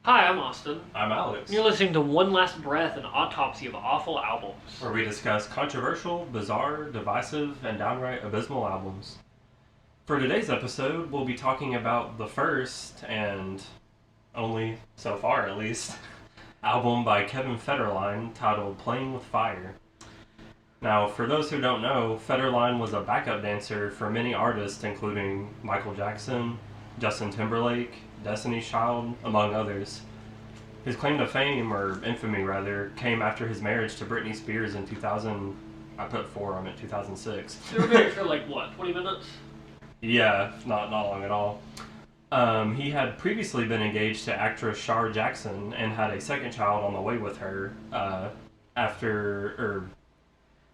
Hi, I'm Austin. I'm Alex. You're listening to One Last Breath, an autopsy of awful albums. Where we discuss controversial, bizarre, divisive, and downright abysmal albums. For today's episode, we'll be talking about the first, and only so far at least, album by Kevin Federline titled Playing with Fire. Now, for those who don't know, Federline was a backup dancer for many artists including Michael Jackson, Justin Timberlake, Destiny's Child, among others. His claim to fame, or infamy rather, came after his marriage to Britney Spears in 2000. I put 4 on it, 2006. They were married for like, what, 20 minutes? Yeah, not long at all. He had previously been engaged to actress Shar Jackson and had a second child on the way with her.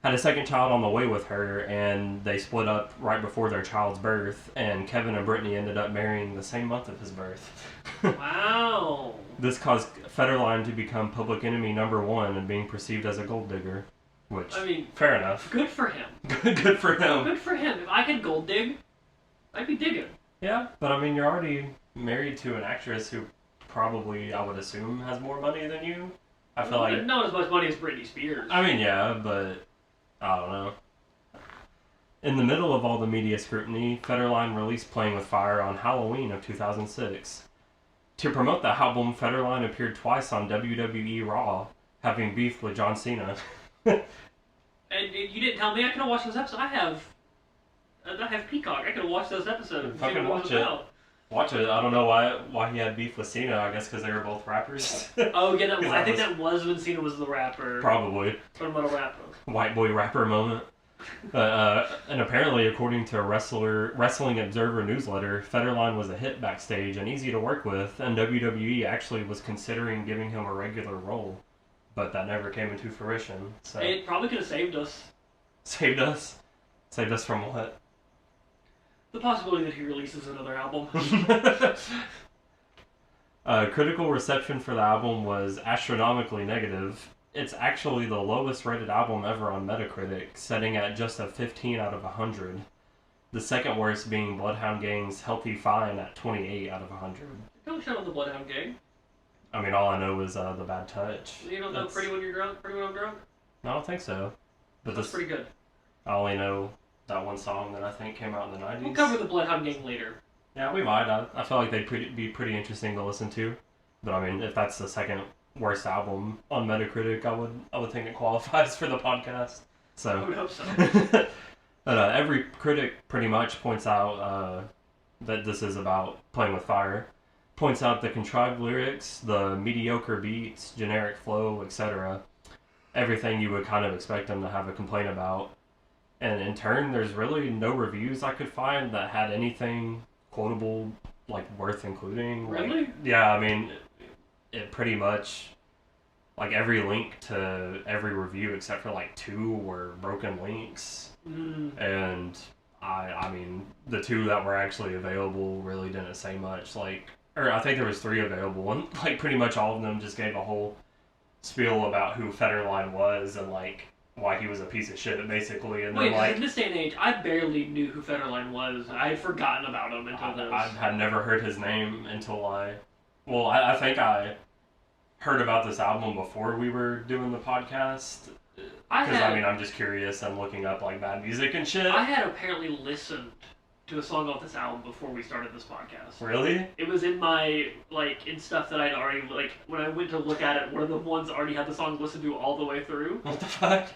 Had a second child on the way with her, and they split up right before their child's birth, and Kevin and Britney ended up marrying the same month of his birth. Wow. This caused Federline to become public enemy #1 and being perceived as a gold digger, which, I mean, fair enough. good for him. Good for him. Good for him. If I could gold dig, I'd be digging. Yeah, but I mean, you're already married to an actress who probably, I would assume, has more money than you. I feel like... Not as much money as Britney Spears. I mean, yeah, but... I don't know. In the middle of all the media scrutiny, Federline released Playing with Fire on Halloween of 2006. To promote the album, Federline appeared twice on WWE Raw, having beef with John Cena. And you didn't tell me I could have watched those episodes. I have Peacock. I could have watched those episodes. Fucking watch it. Watch it. I don't know why he had beef with Cena. I guess because they were both rappers. Oh, yeah, I think that was when Cena was the rapper. Probably. What about a rapper? White boy rapper moment. And apparently, according to Wrestling Observer newsletter, Federline was a hit backstage and easy to work with, and WWE actually was considering giving him a regular role, but that never came into fruition. So It probably could have saved us. Saved us? Saved us from what? The possibility that he releases another album. Critical reception for the album was astronomically negative. It's actually the lowest rated album ever on Metacritic, setting at just a 15 out of 100. The second worst being Bloodhound Gang's Healthy Fine at 28 out of 100. Don't shout out the Bloodhound Gang. I mean, all I know is The Bad Touch. You don't know Pretty When You're Drunk? Pretty When I'm Drunk? I don't think so. But That's pretty good. I only know that one song that I think came out in the 90s. We'll cover the Bloodhound Gang later. Yeah, we might. I feel like they'd be pretty interesting to listen to. But I mean, if that's the second worst album on Metacritic, I would think it qualifies for the podcast. So I would hope so. But every critic pretty much points out that this is about Playing with Fire. Points out the contrived lyrics, the mediocre beats, generic flow, etc. Everything you would kind of expect them to have a complaint about. And in turn, there's really no reviews I could find that had anything quotable, like, worth including. Really? Like, yeah, I mean, it pretty much, like, every link to every review except for, like, 2 were broken links. And, I mean, the 2 that were actually available really didn't say much. Like, or I think there was 3 available, and, like, pretty much all of them just gave a whole spiel about who Federline was and, like, why he was a piece of shit, basically. And Wait, then, like, in this day and age, I barely knew who Federline was. I had forgotten about him until this. I had never heard his name until I think I heard about this album before we were doing the podcast. Because, I mean, I'm just curious and looking up, like, bad music and shit. I had apparently listened to a song off this album before we started this podcast. Really? It was in my, like, in stuff that I'd already, like, when I went to look at it, one of the ones already had the song listened to all the way through. What the fuck?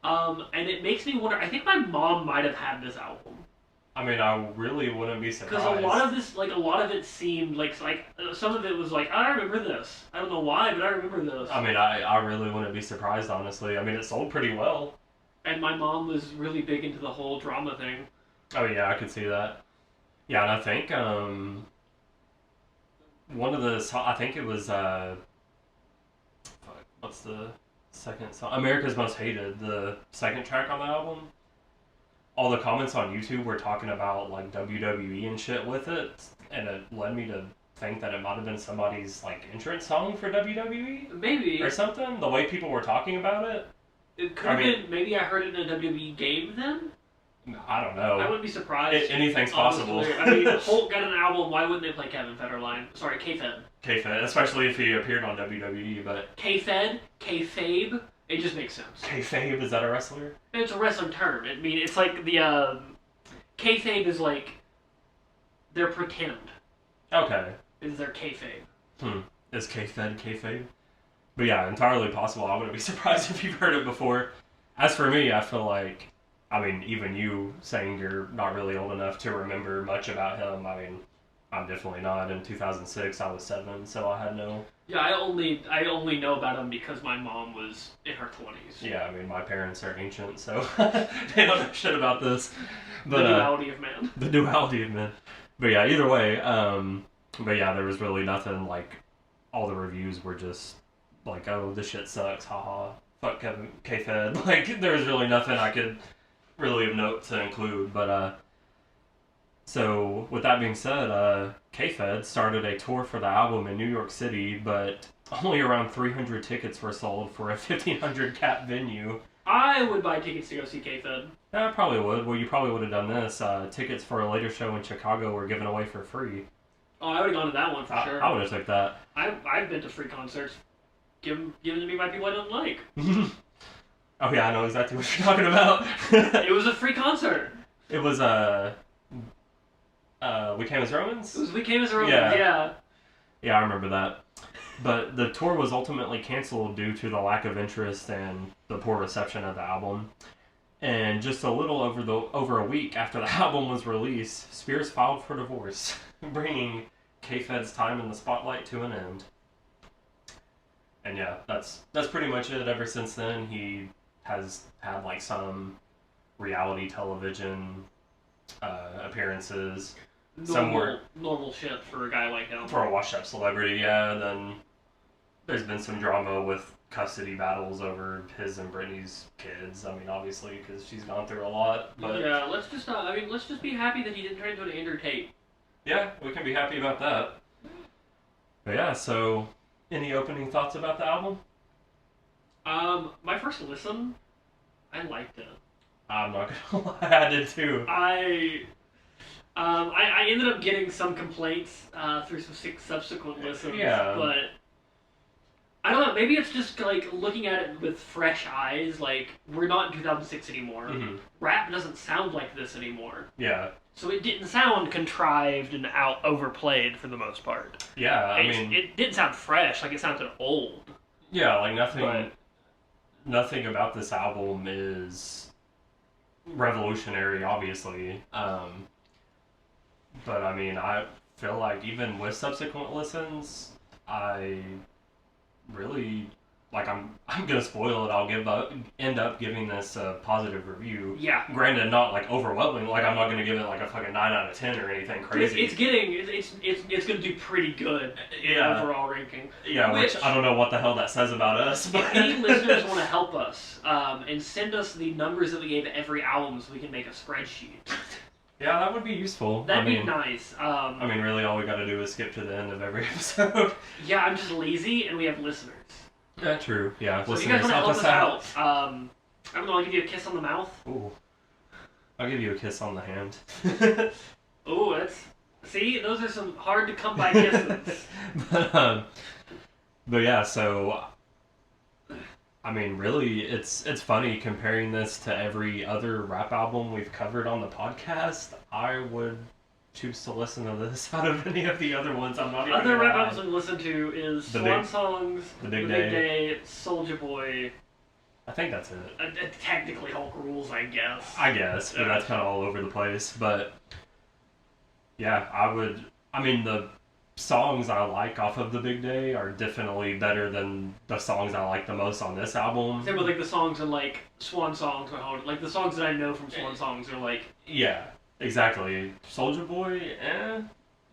And it makes me wonder, I think my mom might have had this album. I mean, I really wouldn't be surprised. Because a lot of it seemed like some of it was like, I remember this. I don't know why, but I remember this. I mean, I really wouldn't be surprised, honestly. I mean, it sold pretty well. And my mom was really big into the whole drama thing. Oh, yeah, I could see that. Yeah, and I think, one of the, I think it was, what's the second song? America's Most Hated, the second track on the album. All the comments on YouTube were talking about, like, WWE and shit with it, and it led me to think that it might have been somebody's, like, entrance song for WWE? Maybe. Or something, the way people were talking about it. It could have been, maybe I heard it in a WWE game then? I don't know. I wouldn't be surprised. Anything's possible. I mean, Hulk got an album. Why wouldn't they play Kevin Federline? Sorry, K-Fed. K-Fed, especially if he appeared on WWE, but... K-Fed, K-Fabe, it just makes sense. K-Fabe, is that a wrestler? It's a wrestling term. I mean, it's like the, K-Fabe is like, their pretend. Okay. Is their K-Fabe. Is K-Fed K-Fabe? But yeah, entirely possible. I wouldn't be surprised if you've heard it before. As for me, I feel like, I mean, even you saying you're not really old enough to remember much about him, I mean, I'm definitely not. In 2006, I was 7, so I had no... Yeah, I only know about him because my mom was in her 20s. Yeah, I mean, my parents are ancient, so they don't know shit about this. But, the duality of man. The duality of man. But yeah, either way, but yeah, there was really nothing, like, all the reviews were just like, oh, this shit sucks, haha, fuck Kevin K-Fed. Like, there was really nothing I could really of note to include, but, so, with that being said, K-Fed started a tour for the album in New York City, but only around 300 tickets were sold for a 1,500 cap venue. I would buy tickets to go see K-Fed. Yeah, I probably would. Well, you probably would have done this. Tickets for a later show in Chicago were given away for free. Oh, I would have gone to that one for sure. I would have took that. I've been to free concerts given to me by people I don't like. Oh yeah, I know exactly what you're talking about. It was a free concert. It was, We Came as Romans? It was We Came as Romans, yeah. Yeah, I remember that. But the tour was ultimately canceled due to the lack of interest and the poor reception of the album. And just a little over a week after the album was released, Spears filed for divorce, bringing K-Fed's time in the spotlight to an end. And yeah, that's pretty much it. Ever since then, he has had like some reality television appearances. Normal shit for a guy like him. For a washed-up celebrity, yeah. And then there's been some drama with custody battles over his and Britney's kids. I mean, obviously, because she's gone through a lot. But yeah, let's just be happy that he didn't turn into an Andrew Tate. Yeah, we can be happy about that. But yeah, so any opening thoughts about the album? My first listen, I liked it. I'm not gonna lie, I did too. I ended up getting some complaints through some subsequent listens. Yeah. But I don't know. Maybe it's just like looking at it with fresh eyes. Like, we're not in 2006 anymore. Mm-hmm. Rap doesn't sound like this anymore. Yeah. So it didn't sound contrived and overplayed for the most part. Yeah, it didn't sound fresh. Like, it sounded old. Yeah, like nothing about this album is revolutionary, obviously. But I mean, I feel like even with subsequent listens, I really like. I'm gonna spoil it. I'll end up giving this a positive review. Yeah. Granted, not like overwhelming. Like, I'm not gonna give it like a fucking 9 out of 10 or anything crazy. It's gonna do pretty good in overall ranking. Yeah, which I don't know what the hell that says about us. But if any listeners want to help us and send us the numbers that we gave every album so we can make a spreadsheet. Yeah, that would be useful. That'd be nice. I mean, really, all we gotta do is skip to the end of every episode. Yeah, I'm just lazy, and we have listeners. Yeah, true. Yeah, so if you guys want to help us out, I don't know, I'll give you a kiss on the mouth. Ooh. I'll give you a kiss on the hand. Ooh, see, those are some hard to come by kisses. But yeah, so I mean, really, it's funny comparing this to every other rap album we've covered on the podcast. I would choose to listen to this out of any of the other ones. I'm not even other rap albums we listen to is Swan Songs, The Big Day, Soulja Boy. I think that's it. Technically Hulk Rules, I guess. But that's kind of all over the place. But yeah, I mean, the songs I like off of The Big Day are definitely better than the songs I like the most on this album. Same with like the songs in like Swan Songs, like the songs that I know from Swan Songs are like... Yeah, exactly. Soulja Boy,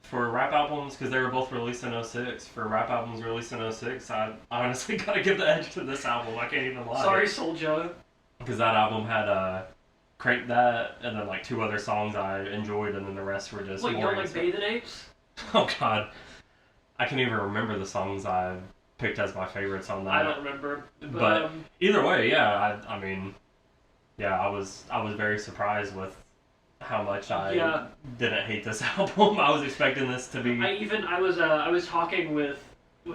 for rap albums, because they were both released in 06. For rap albums released in 06, I honestly gotta give the edge to this album. I can't even lie. Sorry, Soulja. Because that album had Crank That, and then like 2 other songs I enjoyed, and then the rest were just... What, you don't like Bathe in Apes? Oh god. I can't even remember the songs I picked as my favorites on that. I don't remember. But either way, yeah, I mean, yeah, I was very surprised with how much I Yeah. didn't hate this album. I was expecting this to be. I was talking with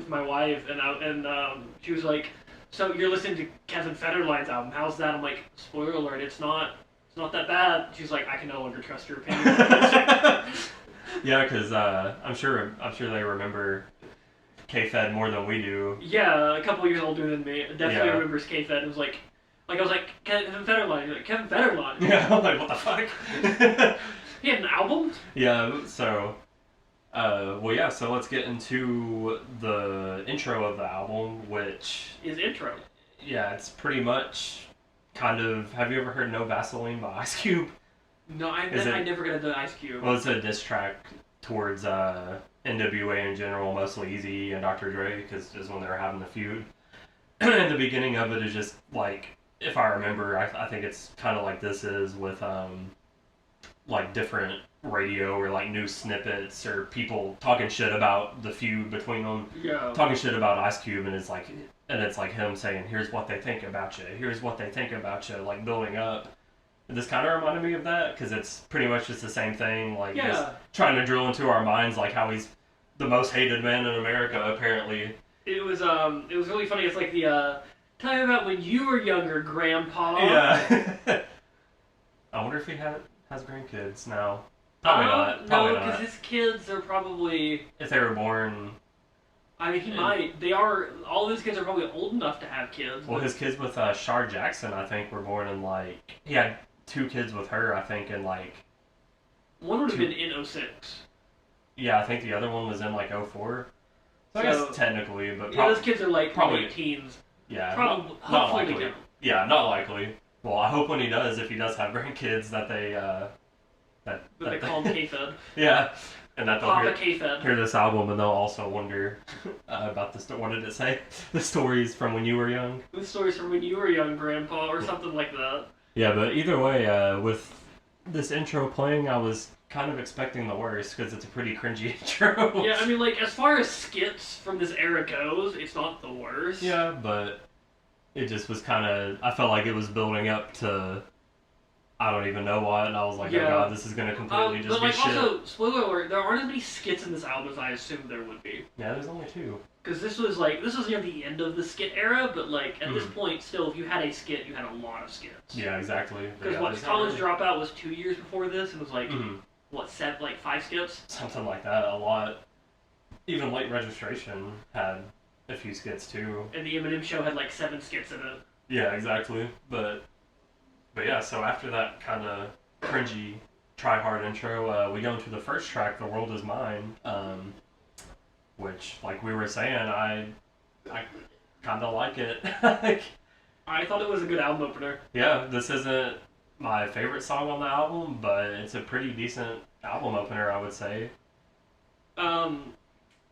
my wife, and she was like, "So you're listening to Kevin Federline's album? How's that?" I'm like, "Spoiler alert, it's not that bad." She's like, "I can no longer trust your opinion." Yeah, because I'm sure they remember K-Fed more than we do. Yeah, a couple years older than me. Definitely Yeah. remembers K-Fed. It was like I was like, Kevin Federline. You're like, Kevin Federline? Yeah, I'm like, what the fuck? He had an album? Yeah, so, well, yeah, so let's get into the intro of the album, which, His intro. yeah, it's pretty much kind of, have you ever heard No Vaseline by Ice Cube? No, I never got into Ice Cube. Well, it's a diss track towards NWA in general, mostly Eazy and Dr. Dre, because is when they were having the feud. And the beginning of it is just like, if I remember, I think it's kind of like this is with like different radio or like new snippets or people talking shit about the feud between them, Yeah. talking shit about Ice Cube, and it's like him saying, "Here's what they think about you. Here's what they think about you," like building up. This kind of reminded me of that because it's pretty much just the same thing, like just trying to drill into our minds like how he's the most hated man in America apparently. It was really funny. It's like the tell me about when you were younger, Grandpa. Yeah. I wonder if he has grandkids now. Probably not. Probably no, because not. his kids are probably. If they were born. I mean, he might. They are. All of his kids are probably old enough to have kids. Well, his kids with Shar Jackson, I think, were born in like. He had 2 kids with her, I think, in like. One would have been in 06. Yeah, I think the other one was in like 04. So I guess technically, but yeah, those kids are like probably late teens. Yeah, probably. not Hopefully likely. don't. Yeah, not likely. Well, I hope when he does, if he does have grandkids, that they But they call him K-Fed. Yeah, and that they'll Papa K-Fed. hear this album and they'll also wonder about the what did it say? The stories from when you were young. The stories from when you were young, Grandpa, or something like that. Yeah, but either way, with this intro playing, I was kind of expecting the worst because it's a pretty cringy intro. Yeah, I mean, like, as far as skits from this era goes, it's not the worst. Yeah, but it just was kind of, I felt like it was building up to, I don't even know what, and I was like, oh god, this is going to completely just but, be like, shit. also, spoiler alert, there aren't as many skits in this album as I assumed there would be. Yeah, there's only 2. Because this was near the end of the skit era, but, like, at this point, still, if you had a skit, you had a lot of skits. Yeah, exactly. Because College Dropout was 2 years before this, and it was like, what, 5 skits? Something like that, a lot. Even Late Registration had a few skits too. And the Eminem Show had like 7 skits in it. Yeah, exactly. But yeah, so after that kind of cringy, try-hard intro, we go into the first track, The World Is Mine, which, like we were saying, I kind of like it. I thought it was a good album opener. Yeah, this isn't my favorite song on the album, but it's a pretty decent album opener, I would say.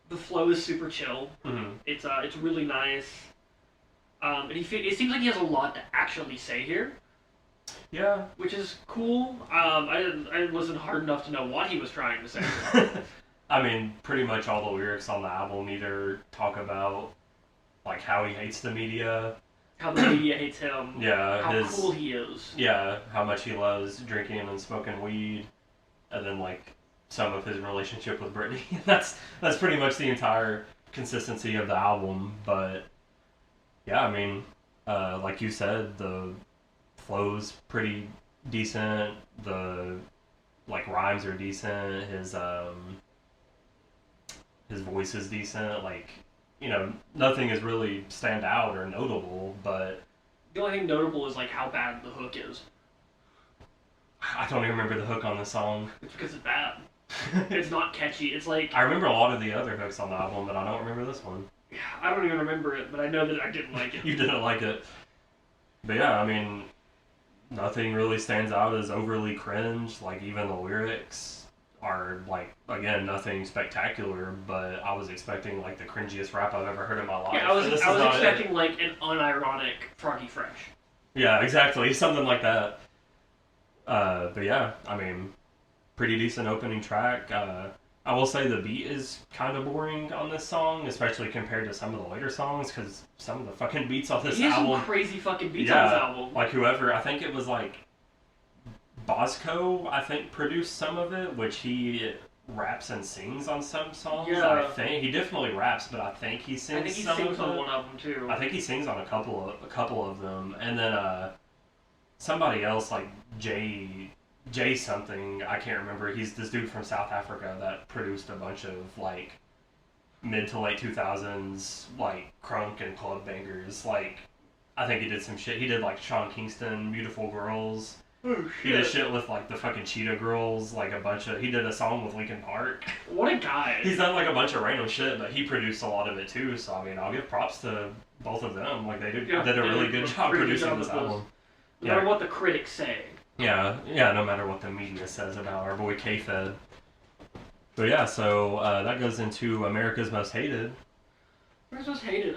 The flow is super chill. Mm-hmm. It's really nice. And it seems like he has a lot to actually say here. Yeah. Which is cool. I didn't listen hard enough to know what he was trying to say. I mean, pretty much all the lyrics on the album either talk about like how he hates the media, how the media hates him, yeah, how cool he is, yeah, how much he loves drinking and smoking weed, and then like some of his relationship with Britney. that's pretty much the entire consistency of the album. But yeah, I mean, like you said, the flow's pretty decent. The like rhymes are decent. His voice is decent. Like, you know, nothing is really stand out or notable, but the only thing notable is like how bad the hook is. I don't even remember the hook on the song. It's because it's bad. It's not catchy. It's like I remember a lot of the other hooks on the album, but I don't remember this one. Yeah, I don't even remember it, but I know that I didn't like it. You didn't like it. But yeah, I mean, nothing really stands out as overly cringe. Like, even the lyrics are, like, again, nothing spectacular, but I was expecting, like, the cringiest rap I've ever heard in my life. Yeah, I was expecting, like, an unironic Froggy Fresh. Yeah, exactly. Something like that. But yeah, I mean, pretty decent opening track. I will say the beat is kind of boring on this song, especially compared to some of the later songs, because some of the fucking beats on this album... He has some crazy fucking beats on this album. Like whoever, I think it was like Bosco, I think, produced some of it, which he raps and sings on some songs. Yeah. I think he definitely raps, but I think he sings. I think he some sings of on it. one of them too. I think he sings on a couple of them, and then somebody else like Jay something, I can't remember. He's this dude from South Africa that produced a bunch of like mid to late 2000s like crunk and club bangers. Like I think he did some shit. He did like Sean Kingston, Beautiful Girls. Oh shit. He did shit with like the fucking Cheetah Girls, like a bunch of. He did a song with Linkin Park. What a guy. He's done like a bunch of random shit, but he produced a lot of it too. So I mean, I'll give props to both of them. Like they did a really good job producing this album. No matter what the critics say. Yeah, no matter what the media says about our boy K-Fed. But yeah, so that goes into America's Most Hated. America's Most Hated.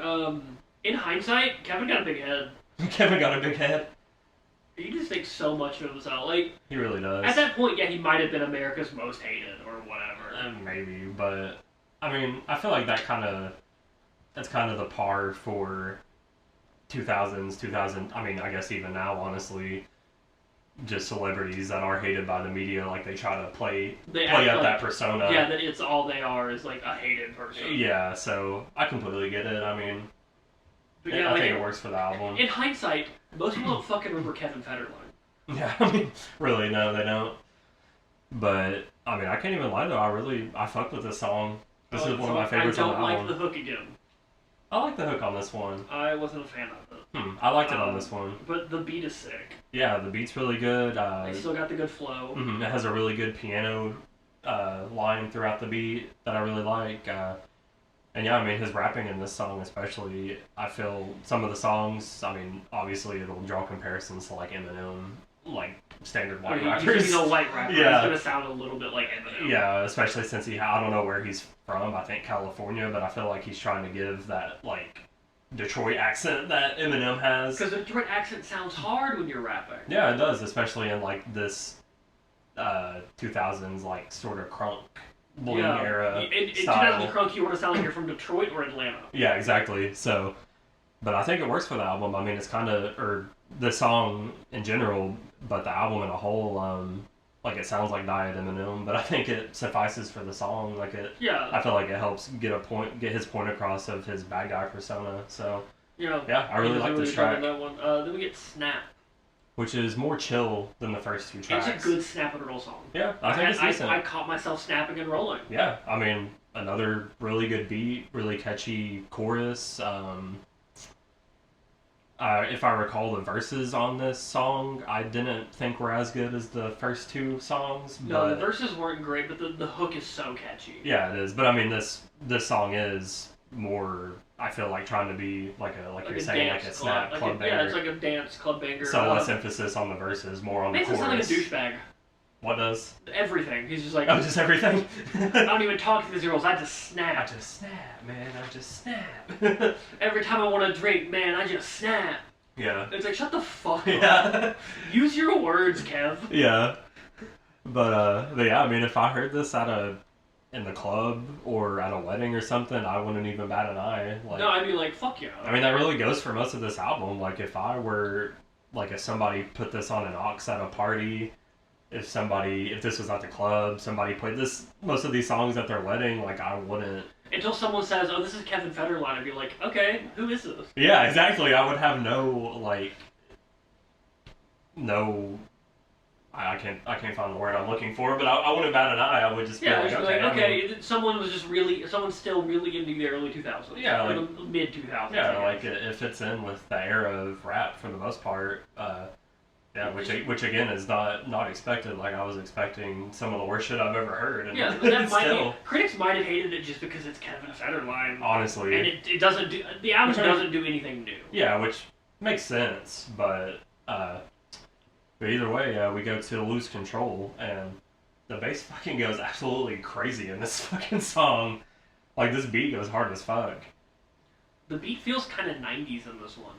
In hindsight, Kevin got a big head. Kevin got a big head. He just thinks so much of himself. Like he really does. At that point, yeah, he might have been America's Most Hated or whatever. Maybe, but I mean, I feel like that's kind of the par for 2000. I mean, I guess even now, honestly, just celebrities that are hated by the media, like they try to play up that persona. Yeah, that it's all they are is like a hated person. Yeah, so I completely get it. I mean, yeah, I think it works for the album. In hindsight, most people don't fucking remember Kevin Federline. Yeah, I mean, really, no, they don't. But I mean, I can't even lie though. I fucked with this song. This is one of my favorites on the album. I don't like the hook again. I like the hook on this one. I wasn't a fan of it. I liked it on this one. But the beat is sick. Yeah, the beat's really good. They still got the good flow. It has a really good piano line throughout the beat that I really like. And yeah, I mean, his rapping in this song especially, I feel some of the songs, I mean, obviously it'll draw comparisons to like Eminem, like standard white rappers. He's a white rapper. Yeah. He's going to sound a little bit like Eminem. Yeah, especially since I don't know where he's from, I think California, but I feel like he's trying to give that like Detroit accent that Eminem has. Because the Detroit accent sounds hard when you're rapping. Yeah, it does, especially in like this 2000s like sort of crunk bling era in style. 2000 crunk, you want to sound like you're from Detroit or Atlanta. Yeah, exactly. So, but I think it works for the album. I mean, it's kind of, or the song in general, but the album in a whole, like it sounds like Diet Eminem, but I think it suffices for the song. Like it, I feel like it helps get his point across of his bad guy persona. So, I really like this track. That one. Then we get Snap, which is more chill than the first two tracks. It's a good snap and roll song. Yeah, I think it's decent. I caught myself snapping and rolling. Yeah, I mean, another really good beat, really catchy chorus. If I recall, the verses on this song, I didn't think were as good as the first two songs. No, the verses weren't great, but the hook is so catchy. Yeah, it is. But I mean, this song is more, I feel like, trying to be like you're saying, like a snap club banger. Yeah, it's like a dance club banger. So less emphasis on the verses, more on the chorus. Makes it sound like a douchebag. What does? Everything. He's just like... Oh, just everything? I don't even talk to these girls. I just snap. I just snap, man. I just snap. Every time I want to drink, man, I just snap. Yeah. It's like, shut the fuck up. Yeah. Use your words, Kev. Yeah. But yeah, I mean, if I heard this in the club or at a wedding or something, I wouldn't even bat an eye. Like, no, I'd be like, fuck yeah. I mean, that really goes for most of this album. Like, if somebody put this on an aux at a party, if this was at the club, somebody played most of these songs at their wedding, like, I wouldn't. Until someone says, oh, this is Kevin Federline, I'd be like, okay, who is this? Yeah, exactly. I would have I can't find the word I'm looking for, but I wouldn't bat an eye. I would just be someone's still really into the early 2000s. Yeah, or the mid 2000s. Yeah, like it fits in with the era of rap for the most part. Yeah, which again is not expected. Like I was expecting some of the worst shit I've ever heard. And yeah, but that critics might have hated it just because it's Kevin Federline. Honestly, and it doesn't do the album doesn't do anything new. Yeah, which makes sense, but either way, we go to Lose Control, and the bass fucking goes absolutely crazy in this fucking song. Like this beat goes hard as fuck. The beat feels kind of 90s in this one,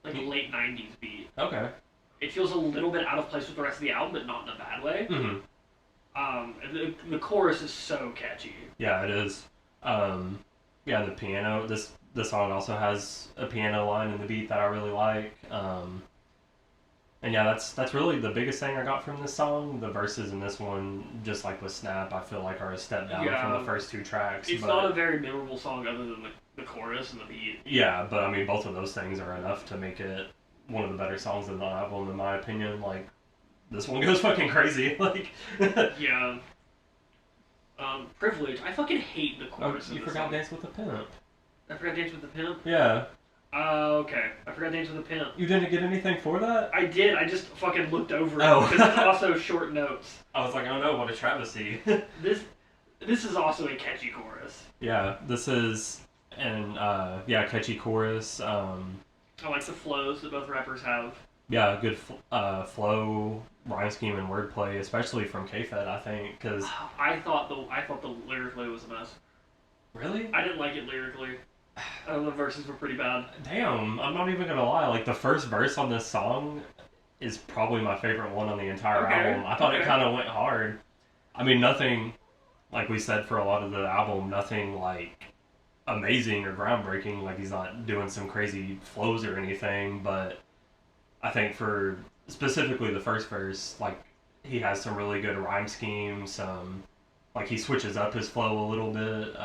like a late 90s beat. Okay. It feels a little bit out of place with the rest of the album, but not in a bad way. Mm-hmm. The chorus is so catchy. Yeah, it is. Yeah, the piano. This song also has a piano line in the beat that I really like. And yeah, that's really the biggest thing I got from this song. The verses in this one, just like with Snap, I feel like are a step down from the first two tracks. It's not a very memorable song other than the chorus and the beat. Yeah, but I mean, both of those things are enough to make it one of the better songs in the album, in my opinion. Like, this one goes fucking crazy. Like, yeah. Privilege. I fucking hate the chorus. You forgot Dance with the Pimp. I forgot Dance with the Pimp? Yeah. Okay. I forgot Dance with the Pimp. You didn't get anything for that? I did. I just fucking looked over it. Oh. Because it's also short notes. I was like, oh no, what a travesty. This is also a catchy chorus. Yeah, this is catchy chorus. I like the flows that both rappers have. Yeah, good flow, rhyme scheme, and wordplay, especially from K-Fed, I think, because... I thought the lyrically was a mess. Really? I didn't like it lyrically. The verses were pretty bad. Damn, I'm not even gonna lie. Like, the first verse on this song is probably my favorite one on the entire album. I thought it kind of went hard. I mean, nothing, like we said for a lot of the album, nothing, like, amazing or groundbreaking. Like, he's not doing some crazy flows or anything, but I think for specifically the first verse, like, he has some really good rhyme scheme, like, he switches up his flow a little bit,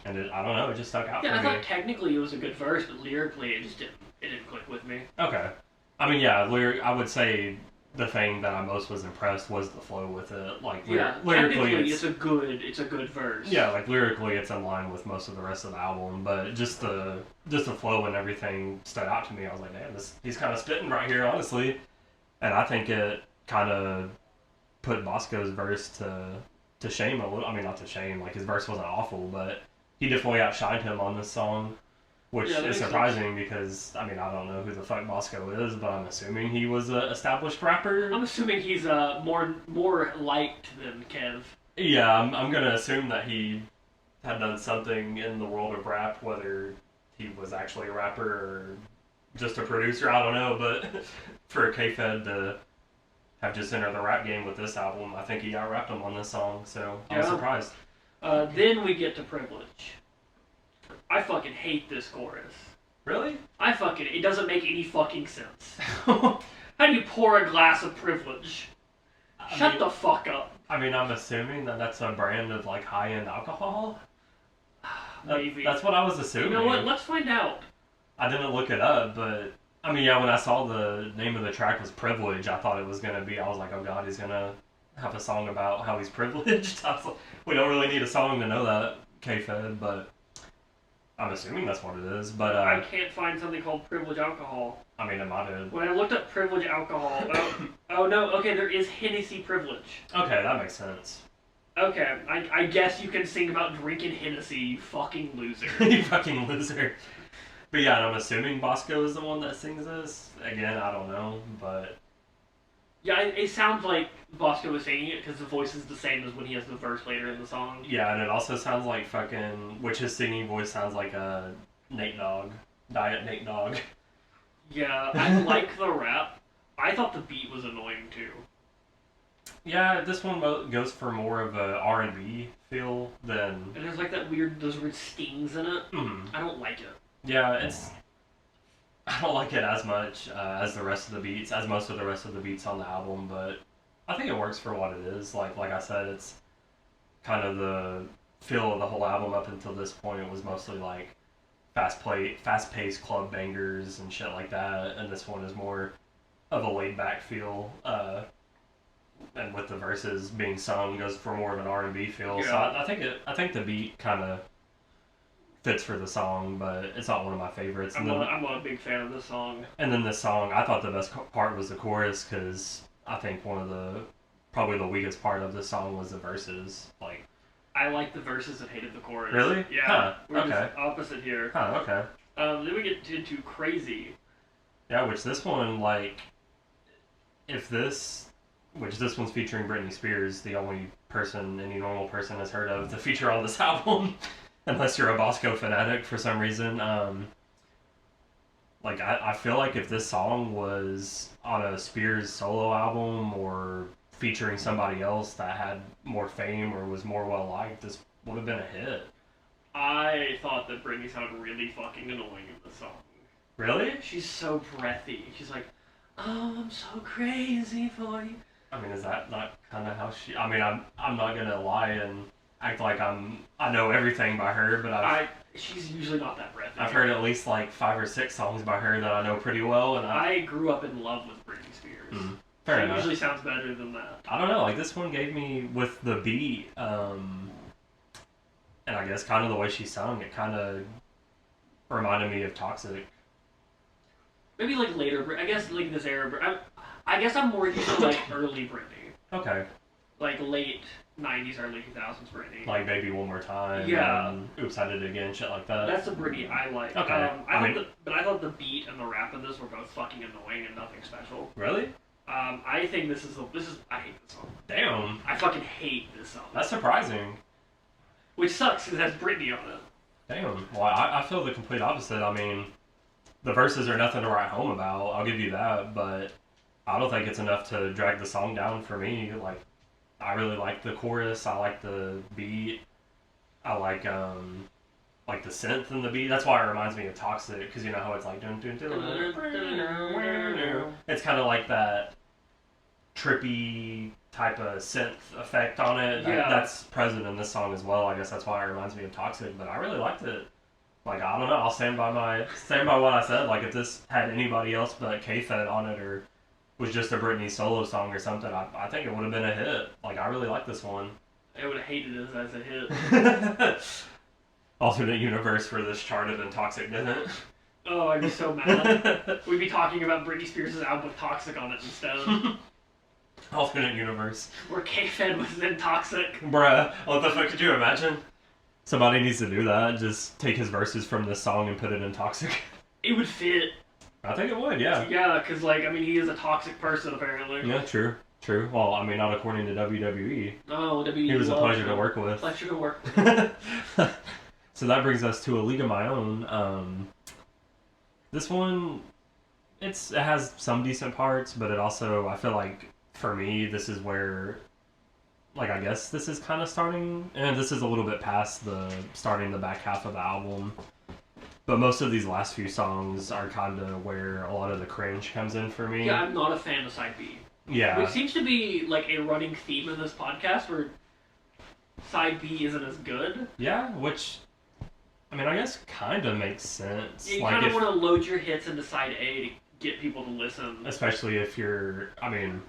and I don't know, it just stuck out for me. Yeah, I thought technically it was a good verse, but lyrically it didn't click with me. Okay. I mean, yeah, I would say the thing that I most was impressed was the flow with it. Like, lyrically, it's a good verse. Yeah, like, lyrically it's in line with most of the rest of the album, but just the flow and everything stood out to me. I was like, damn, he's kind of spitting right here, honestly. And I think it kind of put Bosco's verse to shame a little. I mean, not to shame, like, his verse wasn't awful, but he definitely outshined him on this song, which is surprising because, I mean, I don't know who the fuck Bosco is, but I'm assuming he was an established rapper. I'm assuming he's more liked than Kev. Yeah, I'm gonna assume that he had done something in the world of rap, whether he was actually a rapper or just a producer, I don't know, but for K-Fed to have just entered the rap game with this album, I think he out-rapped him on this song, so I was surprised. Then we get to Privilege. I fucking hate this chorus. Really? It doesn't make any fucking sense. How do you pour a glass of privilege? Shut the fuck up. I mean, I'm assuming that that's a brand of, like, high-end alcohol? Maybe. That's what I was assuming. You know what? Let's find out. I didn't look it up, but, I mean, yeah, when I saw the name of the track was Privilege, I thought it was going to be, I was like, oh god, he's going to have a song about how he's privileged. I was like, we don't really need a song to know that, K-Fed, but I'm assuming that's what it is, but... I can't find something called Privilege Alcohol. I mean, it might have... When I looked up Privilege Alcohol... oh, no, okay, there is Hennessy Privilege. Okay, that makes sense. Okay, I guess you can sing about drinking Hennessy, you fucking loser. You fucking loser. But yeah, and I'm assuming Bosco is the one that sings this. Again, I don't know, but... Yeah, it sounds like Bosco was singing it because the voice is the same as when he has the verse later in the song. Yeah, and it also sounds like which his singing voice sounds like a Nate Dogg. Diet Nate Dogg. Yeah, I like the rap. I thought the beat was annoying too. Yeah, this one goes for more of a R&B feel than... And there's like those weird stings in it. Mm-hmm. I don't like it. Yeah, I don't like it as much as the rest of the beats, as most of the rest of the beats on the album, but I think it works for what it is. Like I said, it's kind of the feel of the whole album up until this point. It was mostly like fast-paced club bangers and shit like that, and this one is more of a laid-back feel. And with the verses being sung, goes for more of an R&B feel. Yeah. So I think the beat kind of fits for the song, but it's not one of my favorites. I'm not a big fan of this song. And then this song, I thought the best part was the chorus, because I think probably the weakest part of the song was the verses. Like, I liked the verses and hated the chorus. Really? Yeah. Huh. We're just opposite here. Huh, okay. Then we get into Crazy. Yeah, which this one, like, which this one's featuring Britney Spears, the only person any normal person has heard of to feature on this album. Unless you're a Bosco fanatic for some reason. Like, I feel like if this song was on a Spears solo album or featuring somebody else that had more fame or was more well-liked, this would have been a hit. I thought that Britney sounded really fucking annoying in the song. Really? She's so breathy. She's like, oh, I'm so crazy for you. I mean, is that not kind of how she? I mean, I'm not gonna lie and act like I know everything by her, but she's usually not that breathy. I've heard at least like 5 or 6 songs by her that I know pretty well, and I grew up in love with Britney Spears. Fair She enough. usually sounds better than that. I don't know, like this one gave me with the beat, and I guess kind of the way she sung, it kind of reminded me of Toxic. Maybe like later, I guess like this era. I guess I'm more used to like early Britney. Okay. Like late 90s, early 2000s Britney. Like Baby One More Time. Yeah. Oops, I Did It Again, shit like that. That's the Britney I like. Okay. I thought the beat and the rap in this were both fucking annoying and nothing special. Really? I think this is I hate this song. Damn. I fucking hate this song. That's surprising. Which sucks because it has Britney on it. Damn. Well, I feel the complete opposite. I mean, the verses are nothing to write home about. I'll give you that, but I don't think it's enough to drag the song down for me. Like, I really like the chorus. I like the beat. I like the synth in the beat. That's why it reminds me of Toxic, because you know how it's like dun, dun, dun, dun. It's kind of like that trippy type of synth effect on it. Yeah. That's present in this song as well. I guess that's why it reminds me of Toxic. But I really liked it. Like, I don't know. I'll stand by what I said. Like, if this had anybody else but K-Fed on it, or was just a Britney solo song or something, I think it would have been a hit. Like, I really like this one. I would have hated it as a hit. Alternate universe where this charted and Toxic didn't. Oh, I'd be so mad. We'd be talking about Britney Spears' album with Toxic on it instead. Alternate universe. Where K-Fed was in Toxic. Bruh, what the fuck could you imagine? Somebody needs to do that. Just take his verses from this song and put it in Toxic. It would fit. I think it would, yeah. Yeah, because, like, I mean, he is a toxic person, apparently. Yeah, true. True. Well, I mean, not according to WWE. Oh, WWE. He was a pleasure to work with. Pleasure to work with. So that brings us to A League of My Own. This one, it has some decent parts, but it also, I feel like, for me, this is where, like, I guess this is kind of starting, and this is a little bit past starting the back half of the album. But most of these last few songs are kind of where a lot of the cringe comes in for me. Yeah, I'm not a fan of Side B. Yeah. Which seems to be, like, a running theme in this podcast, where Side B isn't as good. Yeah, which, I mean, I guess kind of makes sense. You like kind of want to load your hits into Side A to get people to listen. Especially if you're, I mean,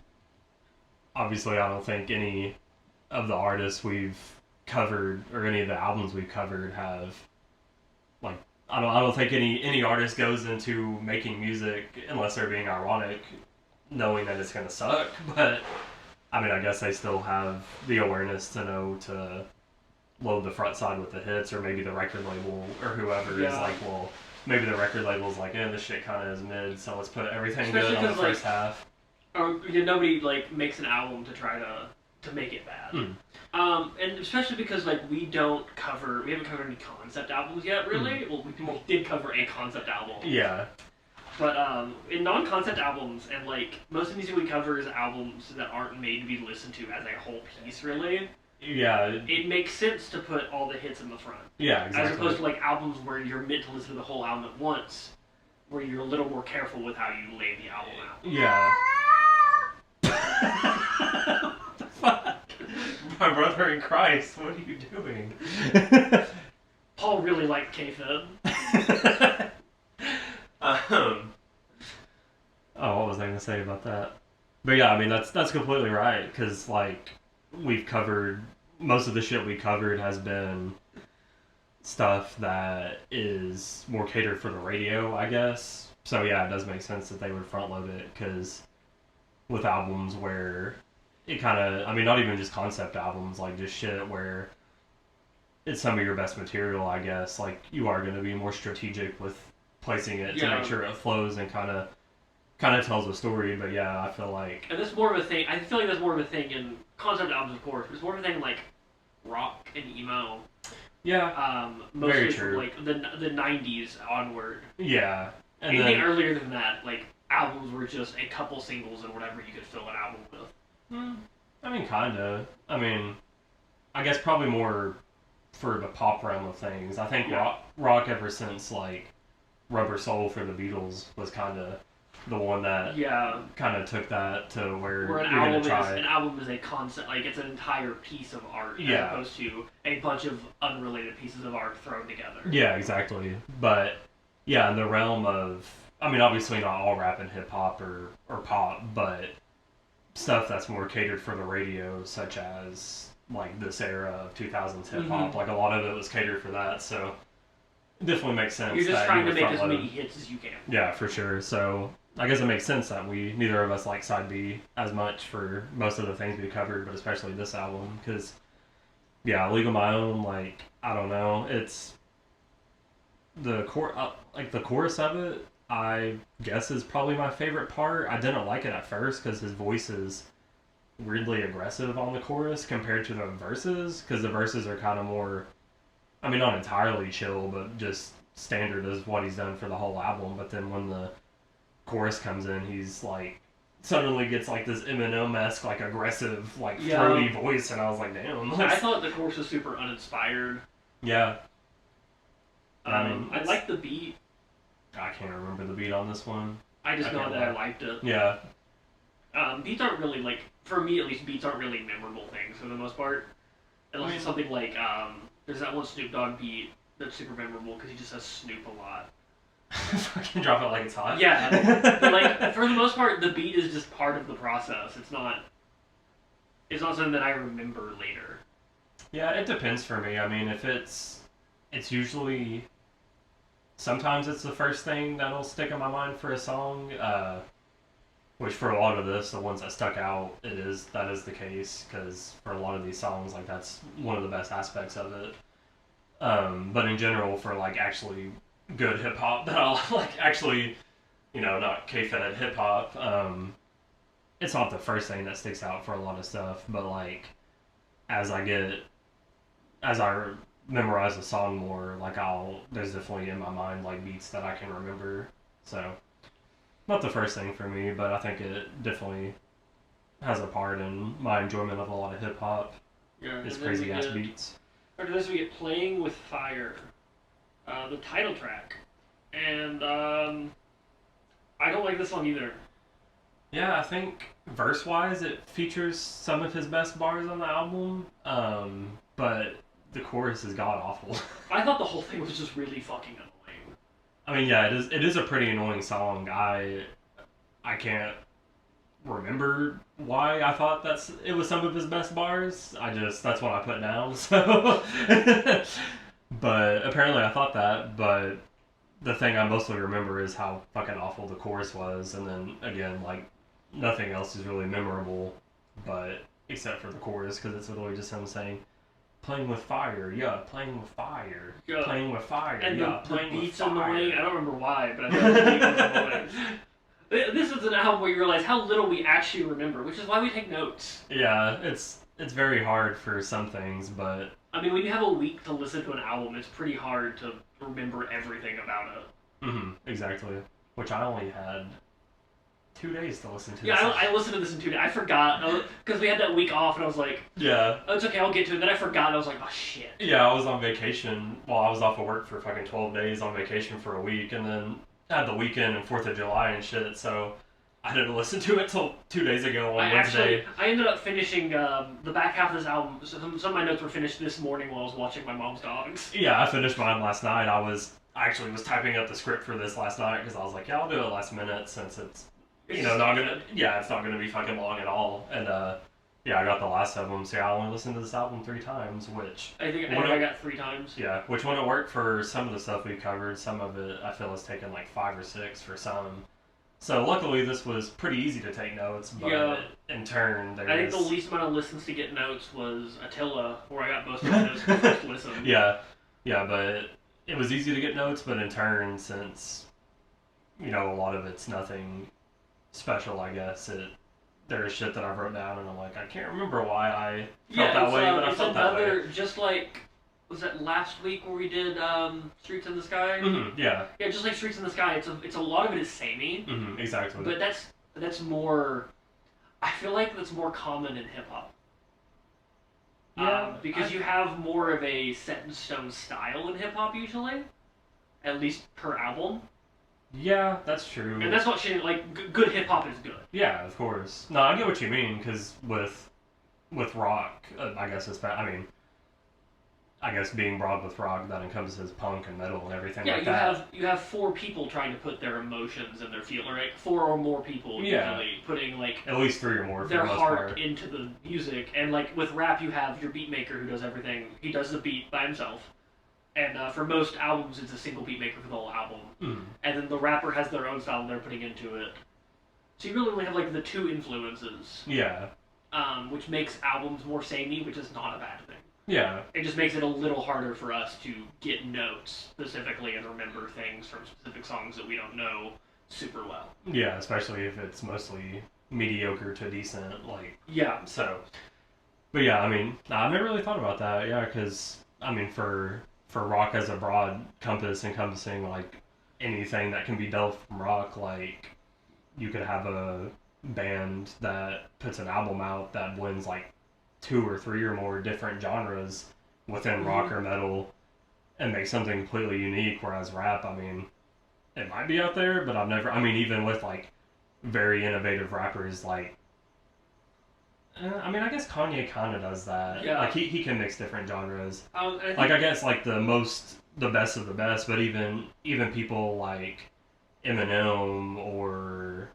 obviously I don't think any of the artists we've covered, or any of the albums we've covered have, like, I don't think any artist goes into making music unless they're being ironic, knowing that it's gonna suck. But I mean, I guess they still have the awareness to know to load the front side with the hits, or maybe the record label or whoever is like, well, maybe the record label's like, this shit kind of is mid, so let's put everything good on the first half. Or nobody like makes an album to try to make it bad. And especially because like we haven't covered any concept albums yet, really. Well, we did cover a concept album. Yeah. But in non-concept albums, and like most of the music we cover is albums that aren't made to be listened to as a whole piece, really. Yeah. It makes sense to put all the hits in the front. Yeah, exactly. As opposed to like albums where you're meant to listen to the whole album at once, where you're a little more careful with how you lay the album out. Yeah. What the fuck? My brother in Christ, what are you doing? Paul really liked K-Fed. What was I going to say about that? But yeah, I mean, that's completely right, because, like, we've covered, most of the shit we covered has been stuff that is more catered for the radio, I guess. So yeah, it does make sense that they would front load it, because with albums where it kind of, I mean, not even just concept albums, like just shit where it's some of your best material, I guess, like you are going to be more strategic with placing it to make sure it flows and kind of tells a story. But yeah, I feel like, and that's more of a thing. I feel like that's more of a thing in concept albums, of course. But it's more of a thing in, like rock and emo. Yeah. Mostly very true. From like the '90s onward. Yeah. And anything then, earlier than that, like albums were just a couple singles and whatever you could fill an album with. I mean, kinda. I mean, I guess probably more for the pop realm of things. I think rock ever since like Rubber Soul for the Beatles was kind of the one that kind of took that to where an you're album gonna try. an album is a concept, like it's an entire piece of art as opposed to a bunch of unrelated pieces of art thrown together. Yeah, exactly. But yeah, in the realm of, I mean, obviously not all rap and hip hop or pop, but stuff that's more catered for the radio, such as like this era of 2000s hip hop. Like a lot of it was catered for that, so it definitely makes sense. You're just trying to make as many hits as you can. Yeah, for sure. So I guess it makes sense that neither of us like side B as much for most of the things we covered, but especially this album, because League of My Own, like, I don't know, it's the chorus of it, I guess, is probably my favorite part. I didn't like it at first because his voice is weirdly aggressive on the chorus compared to the verses, because the verses are kind of more, I mean, not entirely chill, but just standard as what he's done for the whole album. But then when the chorus comes in, he's like, suddenly gets like this Eminem-esque, like aggressive, like throaty voice, and I was like, damn. I thought the chorus was super uninspired. Yeah. I like the beat. I can't remember the beat on this one. I just know that I liked it. Yeah. Beats aren't really, like, for me at least, beats aren't really memorable things for the most part. Unless it's something like, there's that one Snoop Dogg beat that's super memorable because he just says Snoop a lot. Fucking drop it like it's hot. Yeah. But, like, for the most part, the beat is just part of the process. It's not something that I remember later. Yeah, it depends for me. I mean, if it's usually, sometimes it's the first thing that'll stick in my mind for a song, which for a lot of this, the ones that stuck out, that is the case, because for a lot of these songs, like, that's one of the best aspects of it. But in general, for, like, actually good hip-hop that I'll, like, actually, not K-Fed hip-hop, it's not the first thing that sticks out for a lot of stuff, but, like, as I memorize a song more, like, there's definitely in my mind, like, beats that I can remember, so not the first thing for me, but I think it definitely has a part in my enjoyment of a lot of hip-hop. Yeah, it's crazy-ass beats. After this, we get Playing with Fire, the title track, and I don't like this song either. Yeah, I think verse-wise, it features some of his best bars on the album, but the chorus is god-awful. I thought the whole thing was just really fucking annoying. I mean, yeah, it is a pretty annoying song. I can't remember why I thought it was some of his best bars. That's what I put down, so. But apparently I thought that, but the thing I mostly remember is how fucking awful the chorus was, and then, again, like, nothing else is really memorable, but except for the chorus, because it's literally just him saying, playing with fire, playing with fire, playing with fire, and playing the beat's with fire. Annoying. I don't remember why, but I thought the beat was annoying. This is an album where you realize how little we actually remember, which is why we take notes. Yeah, it's very hard for some things, but I mean, when you have a week to listen to an album, it's pretty hard to remember everything about it. Mm-hmm, exactly. Which I only had 2 days to listen to. Yeah, I listened to this in 2 days. I forgot, because we had that week off, and I was like, yeah, oh, it's okay, I'll get to it. Then I forgot, and I was like, oh, shit. Yeah, I was on vacation. Well, I was off of work for fucking 12 days on vacation for a week, and then had the weekend and 4th of July and shit, so I didn't listen to it till 2 days ago on Wednesday. I ended up finishing the back half of this album. Some of my notes were finished this morning while I was watching my mom's dogs. Yeah, I finished mine last night. I actually was typing up the script for this last night because I was like, yeah, I'll do it last minute since it's it's not gonna be fucking long at all. And yeah, I got the last of them, so yeah, I only listened to this album 3 times, which I think I got 3 times. Yeah, which wouldn't work for some of the stuff we covered. Some of it I feel has taken like 5 or 6 for some. So luckily this was pretty easy to take notes, but in turn I think the least amount of listens to get notes was Attila, where I got most of my notes for the first listen. Yeah, but it was easy to get notes, but in turn, since a lot of it's nothing special, I guess, there's shit that I wrote down and I'm like, I can't remember why I felt that way, but I felt that way. Just like, was that last week where we did Streets in the Sky? Mm-hmm, yeah. Yeah, just like Streets in the Sky, it's a lot of it is samey. Mm-hmm, exactly. But that's more, I feel like that's more common in hip hop. Yeah. Because you have more of a set in stone style in hip hop usually, at least per album. Yeah, that's true. And that's what shit, like, good hip-hop is good. Yeah, of course. No, I get what you mean, because with rock, I guess I guess being broad with rock, that encompasses punk and metal and everything like that. You have four people trying to put their emotions and their feel, right? Four or more people usually putting like at least three or more for their the most heart part into the music. And like with rap, you have your beat maker who does everything. He does the beat by himself. And for most albums, it's a single beat maker for the whole album. And then the rapper has their own style they're putting into it. So you really only have like the two influences. Yeah. Which makes albums more samey, which is not a bad thing. Yeah. It just makes it a little harder for us to get notes specifically and remember things from specific songs that we don't know super well. Yeah, especially if it's mostly mediocre to decent, like... Yeah. So... But yeah, I mean, I've never really thought about that, yeah, because, I mean, for rock as a broad compass encompassing, like, anything that can be delved from rock, like, you could have a band that puts an album out that blends, like, 2 or 3 or more different genres within rock or metal and make something completely unique, whereas rap, I mean, it might be out there, but even with, like, very innovative rappers, like, I mean, I guess Kanye kind of does that. Yeah. Like, he can mix different genres. I guess, like, the best of the best, but even people like Eminem or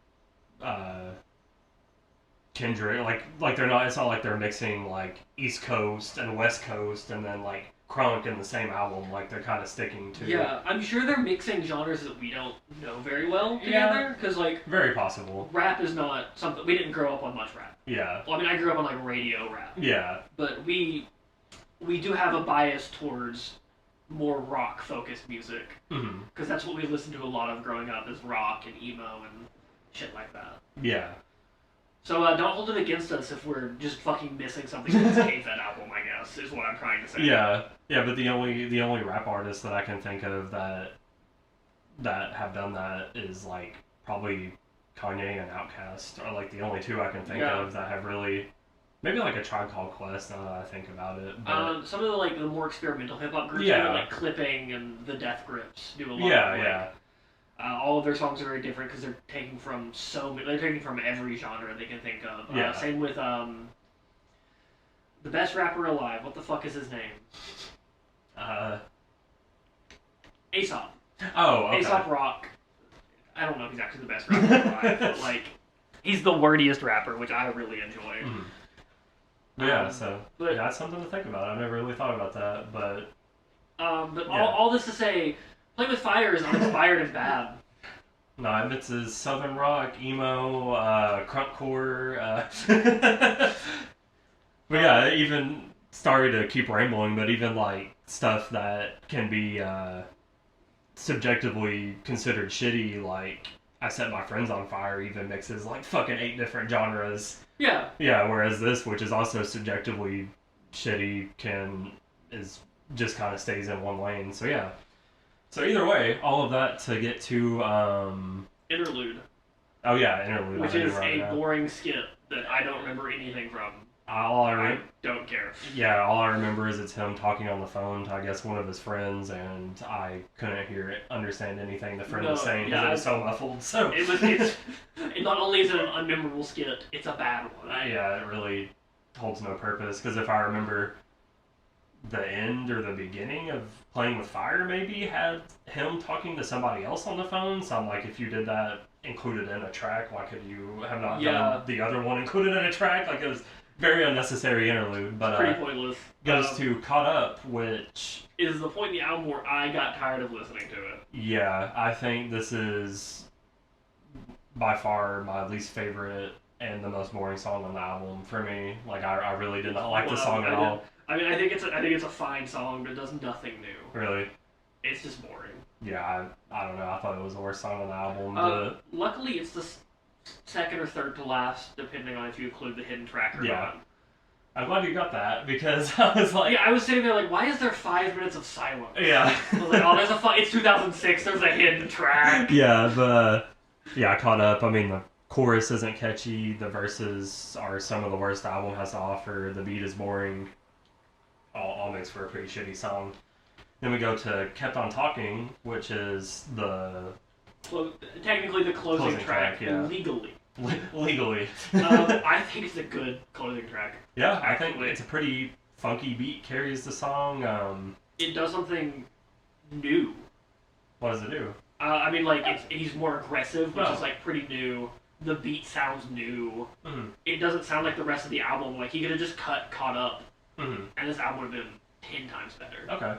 Kendrick, like they're not, it's not like they're mixing, like, East Coast and West Coast and then, like, crunk in the same album. Like, they're kind of sticking to... Yeah, I'm sure they're mixing genres that we don't know very well together, because, like... Very possible. Rap is not something... We didn't grow up on much rap. Yeah. Well, I mean, I grew up on, like, radio rap. Yeah. But we do have a bias towards more rock-focused music, because that's what we listened to a lot of growing up, is rock and emo and shit like that. Yeah. So don't hold it against us if we're just fucking missing something from this K-Fed album, I guess, is what I'm trying to say. Yeah, but the only rap artists that I can think of that have done that is, like, probably Kanye and Outkast are, like, the only two I can think of that have really... Maybe, like, a Tribe Called Quest, now that I think about it. But... some of the, like, the more experimental hip-hop groups, like Clipping and the Death Grips do a lot of, like, all of their songs are very different because they're taking from they're taking from every genre they can think of. Same with the best rapper alive. What the fuck is his name? Aesop. Oh, okay. Aesop Rock. I don't know if he's actually the best rapper alive, but, like, he's the wordiest rapper, which I really enjoy. But that's something to think about. I've never really thought about that, but... all this to say, Play With Fire is uninspired and bad. No, it mixes southern rock, emo, crunkcore, but yeah, even, sorry to keep rambling, but even, like, stuff that can be subjectively considered shitty, like I Set My Friends on Fire, even mixes, like, fucking 8 different genres. Yeah. Yeah, whereas this, which is also subjectively shitty, is just kind of stays in one lane. So yeah. So either way, all of that to get to Interlude. Oh yeah, Interlude. Which is a boring skit that I don't remember anything from. I don't care. Yeah, all I remember is it's him talking on the phone to, I guess, one of his friends, and I couldn't understand anything the friend was saying because it was so muffled. So it's not only is it an unmemorable skit, it's a bad one. Yeah, it really holds no purpose, because if I remember, the end or the beginning of Playing With Fire maybe had him talking to somebody else on the phone, so I'm like, if you did that included in a track, why could you have not done the other one included in a track? Like, it was very unnecessary interlude, but pretty pointless. Goes to Caught Up, which is the point in the album where I got tired of listening to it. Yeah, I think this is by far my least favorite and the most boring song on the album for me. Like, I really did not like the song at all. I mean, I think it's a fine song, but it does nothing new. Really? It's just boring. Yeah, I don't know. I thought it was the worst song on the album. Luckily, it's the second or third to last, depending on if you include the hidden track or not. I'm glad you got that, because I was like... Yeah, I was sitting there like, why is there 5 minutes of silence? Yeah. I was like, oh, it's 2006, there's a hidden track. Yeah, Caught Up. I mean, the chorus isn't catchy, the verses are some of the worst the album has to offer, the beat is boring. All makes for a pretty shitty song. Then we go to Kept On Talking, which is the technically the closing track, yeah. legally. Legally. I think it's a good closing track. Yeah, I think it's a pretty funky beat, carries the song. It does something new. What does it do? I mean, like, he's more aggressive, which is, like, pretty new. The beat sounds new. Mm-hmm. It doesn't sound like the rest of the album. Like, he could have just caught up, mm-hmm. and this album would have been 10 times better. Okay.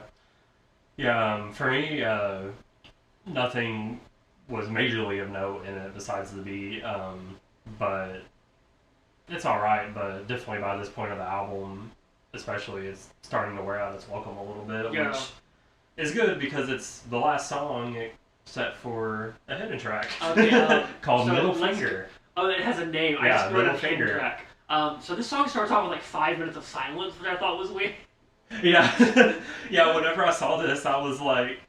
Yeah, for me, nothing was majorly of note in it besides the beat, but it's alright, but definitely by this point of the album, especially, it's starting to wear out its welcome a little bit, which is good because it's the last song set for a hidden track called Middle Finger. Oh, it has a name. I just wrote a hidden track. So this song starts off with like 5 minutes of silence, which I thought was weird. Yeah. Yeah, whenever I saw this, I was like,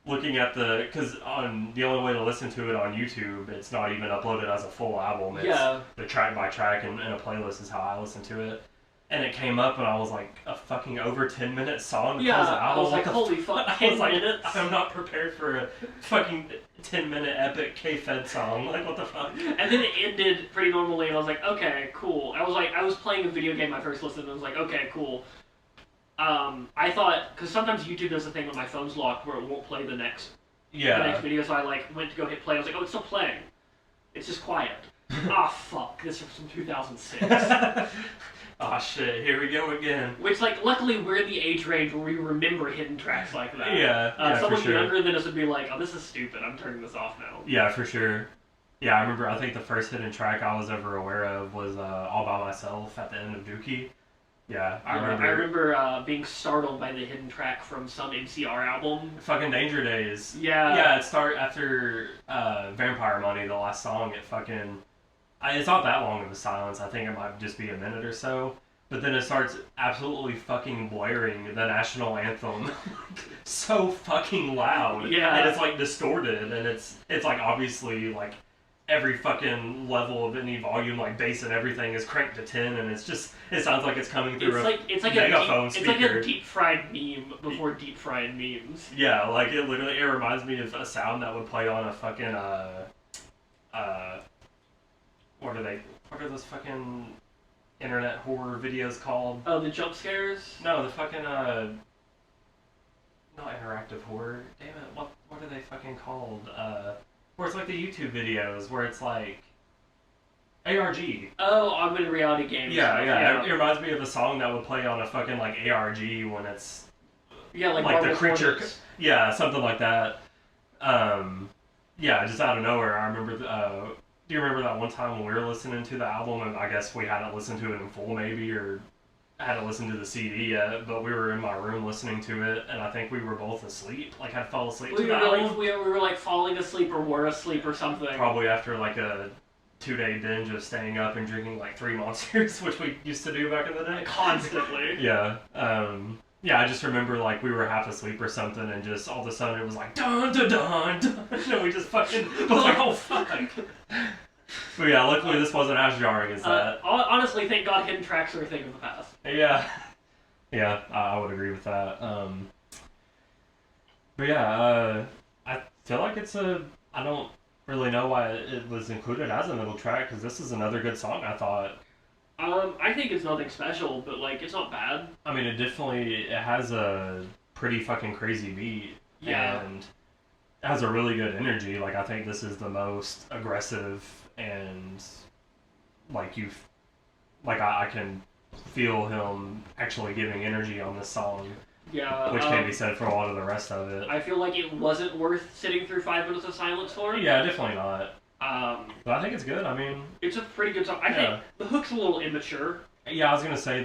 looking at because the only way to listen to it on YouTube, it's not even uploaded as a full album. It's the track by track and a playlist is how I listen to it. And it came up and I was like, a fucking over 10-minute song to close the album. I was like, holy fuck, 10 minutes? I'm not prepared for a fucking 10-minute epic K-Fed song. Like, what the fuck? And then it ended pretty normally and I was like, okay, cool. I was playing a video game my first listen and I was like, okay, cool. I thought, because sometimes YouTube does a thing when my phone's locked where it won't play the next video, so I like went to go hit play. I was like, oh, it's still playing. It's just quiet. Fuck, this is from 2006. Shit, here we go again. Which, like, luckily we're in the age range where we remember hidden tracks like that. Yeah, someone for sure. younger than us would be like, oh, this is stupid, I'm turning this off now. Yeah, for sure. Yeah, I remember, I think the first hidden track I was ever aware of was All By Myself at the end of Dookie. Yeah, I remember being startled by the hidden track from some MCR album. Fucking Danger Days. Yeah. Yeah, it started after Vampire Money, the last song. It's not that long of a silence. I think it might just be a minute or so. But then it starts absolutely fucking blaring the national anthem. So fucking loud. Yeah. And it's like distorted, and it's like obviously like every fucking level of any volume, like bass and everything, is cranked to 10, and it sounds like it's coming through it's like megaphone speaker. It's like a deep fried meme before deep fried memes. Yeah, like it reminds me of a sound that would play on a fucking what are those fucking internet horror videos called? Oh, the jump scares? No, the fucking not interactive horror. Damn it, what are they fucking called? Where it's like the YouTube videos, where it's like ARG. Oh, augmented reality games. Yeah. It reminds me of a song that would play on a fucking like ARG when it's like the creature. Hornets. Yeah, something like that. Yeah, just out of nowhere. I remember. Do you remember that one time when we were listening to the album, and I guess we hadn't listened to it in full, maybe, or hadn't listened to the CD yet, but we were in my room listening to it, and I think we were both asleep. Like, had fell asleep to the album. We were like falling asleep or were asleep or something. Probably after like a 2-day binge of staying up and drinking like 3 Monsters, which we used to do back in the day. Constantly. Yeah. Yeah, I just remember like we were half asleep or something, and just all of a sudden it was like dun dun dun dun, and we just fucking was like, oh fuck. But yeah, luckily this wasn't as jarring as that. Honestly, thank God hidden tracks are a thing of the past. Yeah, I would agree with that. But yeah, I feel like I don't really know why it was included as a middle track, because this is another good song, I thought. I think it's nothing special, but like it's not bad. I mean, it has a pretty fucking crazy beat. Yeah. And it has a really good energy. Like, I think this is the most aggressive, and like I can feel him actually giving energy on this song. Yeah. Which can be said for a lot of the rest of it. I feel like it wasn't worth sitting through 5 minutes of silence for. Yeah, definitely not. But I think it's good. I mean, it's a pretty good song. I think the hook's a little immature. Yeah, I was gonna say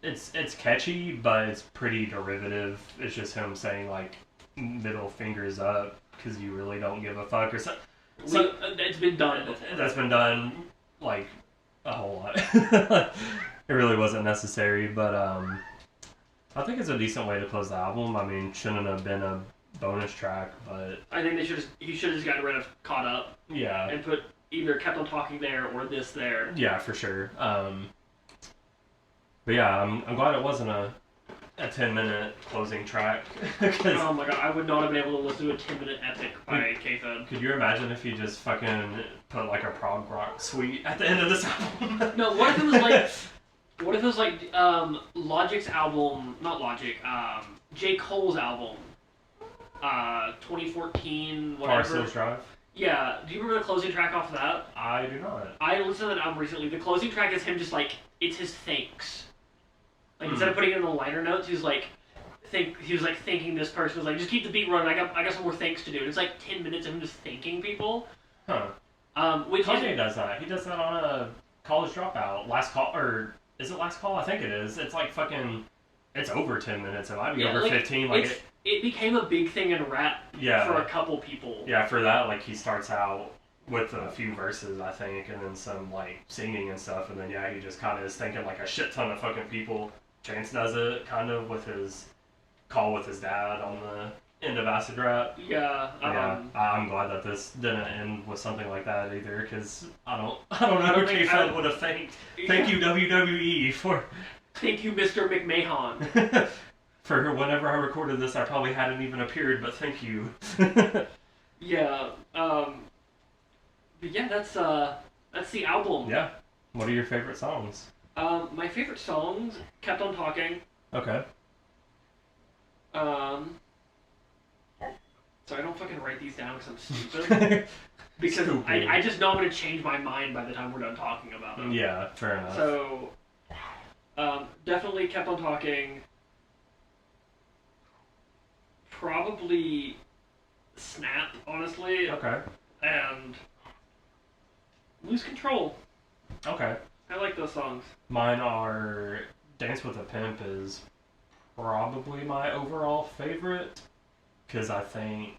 it's catchy, but it's pretty derivative. It's just him saying like middle fingers up because you really don't give a fuck or something. So it's been done before. That's been done like a whole lot. It really wasn't necessary, but I think it's a decent way to close the album. I mean, shouldn't have been a bonus track, but I think he should have just gotten rid of Caught Up. Yeah. And put either Kept on Talking there or this there. Yeah, for sure. But yeah, I'm glad it wasn't a a 10-minute closing track. 'Cause Oh my god, I would not have been able to listen to a 10-minute epic by K-Fed. could you imagine if he just fucking put like a prog rock suite at the end of this album? No, what if it was like, Logic's album, not Logic, J. Cole's album, 2014, whatever. Parsons Drive? Yeah, do you remember the closing track off of that? I do not. I listened to that album recently. The closing track is him just like, it's his thanks. Like, instead of putting it in the liner notes, he was like thanking this person. He was like, just keep the beat running, I got some more thanks to do. And it's like 10 minutes of him just thanking people. Huh. Which Kanye does that. He does that on a College Dropout. Last Call, or is it Last Call? I think it is. It's like fucking, it's over 10 minutes. It might be over 15. Like it became a big thing in rap for a couple people. Yeah, for that, like, he starts out with a few verses, I think, and then some, like, singing and stuff, and then, yeah, he just kind of is thinking, like, a shit ton of fucking people. Chance does it, kind of, with his call with his dad on the end of Acid Rap. Yeah. I'm glad that this didn't end with something like that, either, because I don't know who K-Fed would have thanked. Thank you, WWE, for... Thank you, Mr. McMahon. For whenever I recorded this, I probably hadn't even appeared, but thank you. Yeah, but yeah, that's the album. Yeah. What are your favorite songs? My favorite songs, Kept on Talking. Okay. So I don't fucking write these down because I'm stupid. Because I just know I'm going to change my mind by the time we're done talking about them. Yeah, fair enough. So, definitely Kept on Talking. Probably Snap, honestly. Okay. And Lose Control. Okay. I like those songs. Mine are Dance with a Pimp is probably my overall favorite, because I think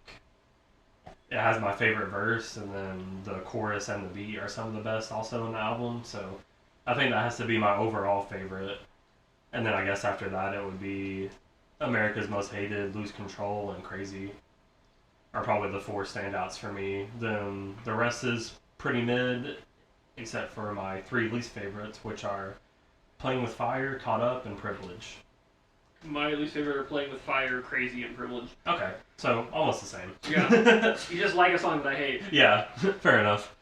it has my favorite verse, and then the chorus and the beat are some of the best also in the album, so I think that has to be my overall favorite. And then I guess after that it would be America's Most Hated, Lose Control, and Crazy are probably the four standouts for me. Then the rest is pretty mid, except for my three least favorites, which are Playing with Fire, Caught Up, and Privilege. My least favorite are Playing with Fire, Crazy, and Privilege. Okay, so almost the same. Yeah. You just like a song that I hate. Yeah, fair enough.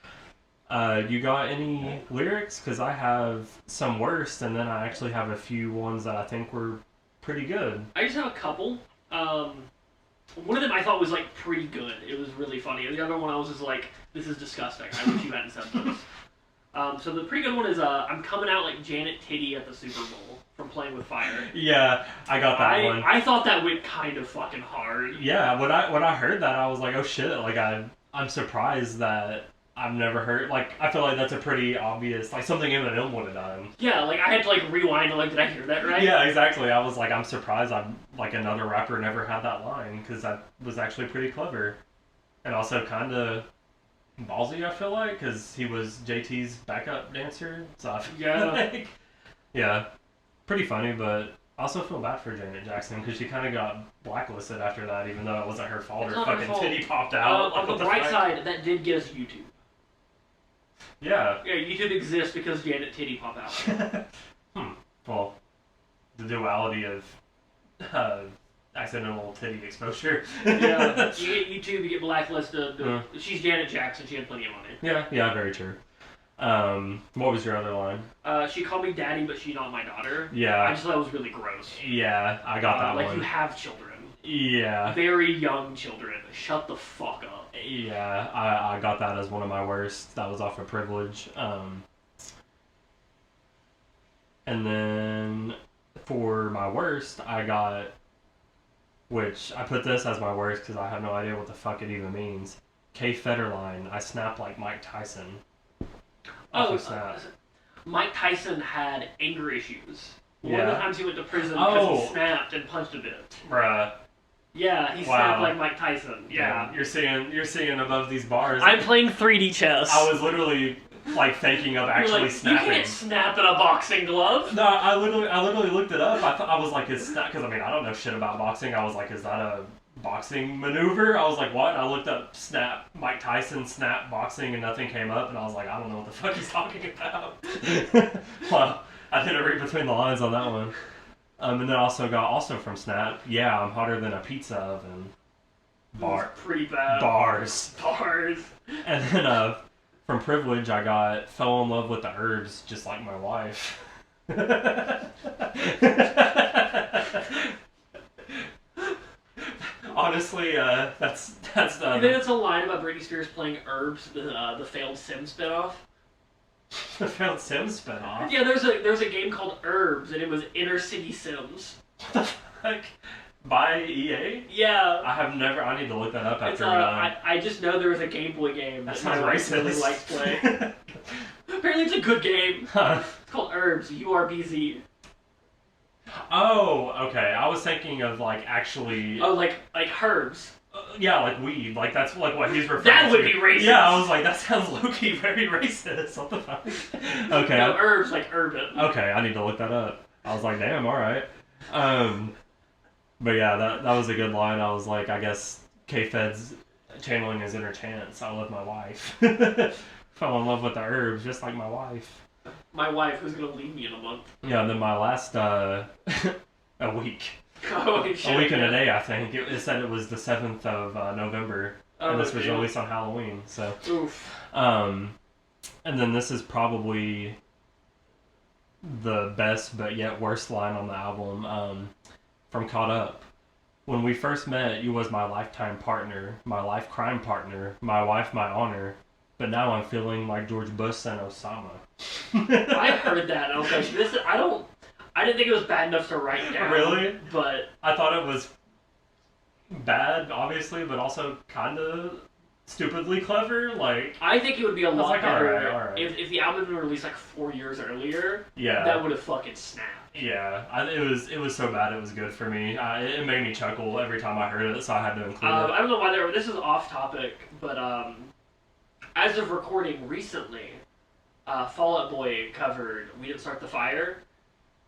You got any lyrics? Because I have some worst, and then I actually have a few ones that I think were pretty good. I just have a couple. One of them I thought was like pretty good. It was really funny. The other one I was just like, this is disgusting. I wish you hadn't said this. So the pretty good one is I'm coming out like Janet Titty at the Super Bowl from Playing with Fire. Yeah, I got that one. I thought that went kind of fucking hard. Yeah, when I heard that, I was like, oh shit! Like I'm surprised that I've never heard. Like, I feel like that's a pretty obvious, like, something Eminem would have done. Yeah, like I had to like rewind and like, did I hear that right? Yeah, exactly. I was like, I'm surprised like another rapper never had that line, because that was actually pretty clever, and also kind of ballsy. I feel like, because he was JT's backup dancer. So I feel like, yeah, pretty funny, but I also feel bad for Janet Jackson because she kind of got blacklisted after that, even though it wasn't her fault. Her fucking titty popped out. On the bright side, that did get us YouTube. Yeah. Yeah, YouTube exists because Janet Titty popped out. Well, the duality of accidental titty exposure. Yeah, you get YouTube, you get blacklisted. She's Janet Jackson. She had plenty of money. Yeah, very true. What was your other line? She called me daddy, but she's not my daughter. Yeah. I just thought it was really gross. Yeah, I got that one. Like, you have children. Yeah. Very young children. Shut the fuck up. Yeah, I got that as one of my worst. That was off of Privilege. And then for my worst, I got, which I put this as my worst because I have no idea what the fuck it even means. Federline, I snap like Mike Tyson. Mike Tyson had anger issues. Yeah. One of the times he went to prison because he snapped and punched a bit. Bruh. Yeah, he snapped like Mike Tyson. Yeah. You're seeing above these bars. I'm playing 3D chess. I was literally like thinking of actually snapping. You can't snap in a boxing glove. No, I literally looked it up. I was like, is snap? Because I mean, I don't know shit about boxing. I was like, is that a boxing maneuver? I was like, what? And I looked up snap, Mike Tyson snap boxing, and nothing came up. And I was like, I don't know what the fuck he's talking about. Well, I didn't read between the lines on that one. And then also from Snap, yeah, I'm hotter than a pizza oven. Pretty bad. Bars. And then from Privilege, I got fell in love with the herbs just like my wife. Honestly, that's You think that's a line about Britney Spears playing Herbs, the failed Sims spinoff? the failed Sims spinoff. Yeah, there's a game called Herbs, and it was Inner City Sims. What the fuck? By EA? Yeah. I need to look that up after I just know there was a Game Boy game that my sounds wife really racist. likes playing. Apparently it's a good game. Huh. It's called Herbs, URBZ. Oh, okay. I was thinking of like actually. Oh, like herbs. Yeah, like weed. Like that's like what he's referring to. That would be racist. Yeah, I was like, that sounds low-key very racist. What the fuck? Okay. No, herbs like urban. Okay, I need to look that up. I was like, damn, alright. But yeah, that was a good line. I was like, I guess K-Fed's channeling his inner Chance. I love my wife. Fell in love with the herbs, just like my wife. My wife who's gonna leave me in a month. Yeah, and then my last, a week. Holy shit. A week and a day, I think. It said it was the 7th of November. And this was released on Halloween, so. Oof. And then this is probably the best but yet worst line on the album, from Caught Up. When we first met, you was my lifetime partner, my life crime partner, my wife, my honor. But now I'm feeling like George Bush and Osama. I heard that, and I was like, I didn't think it was bad enough to write down. Really? But I thought it was bad, obviously, but also kind of stupidly clever. Like, I think it would be a lot like, better all right. if the album had been released like 4 years earlier. Yeah, that would have fucking snapped. Yeah, it was so bad it was good for me. It made me chuckle every time I heard it, so I had to include it. I don't know why this is off topic, but as of recording recently, Fall Out Boy covered "We Didn't Start the Fire,"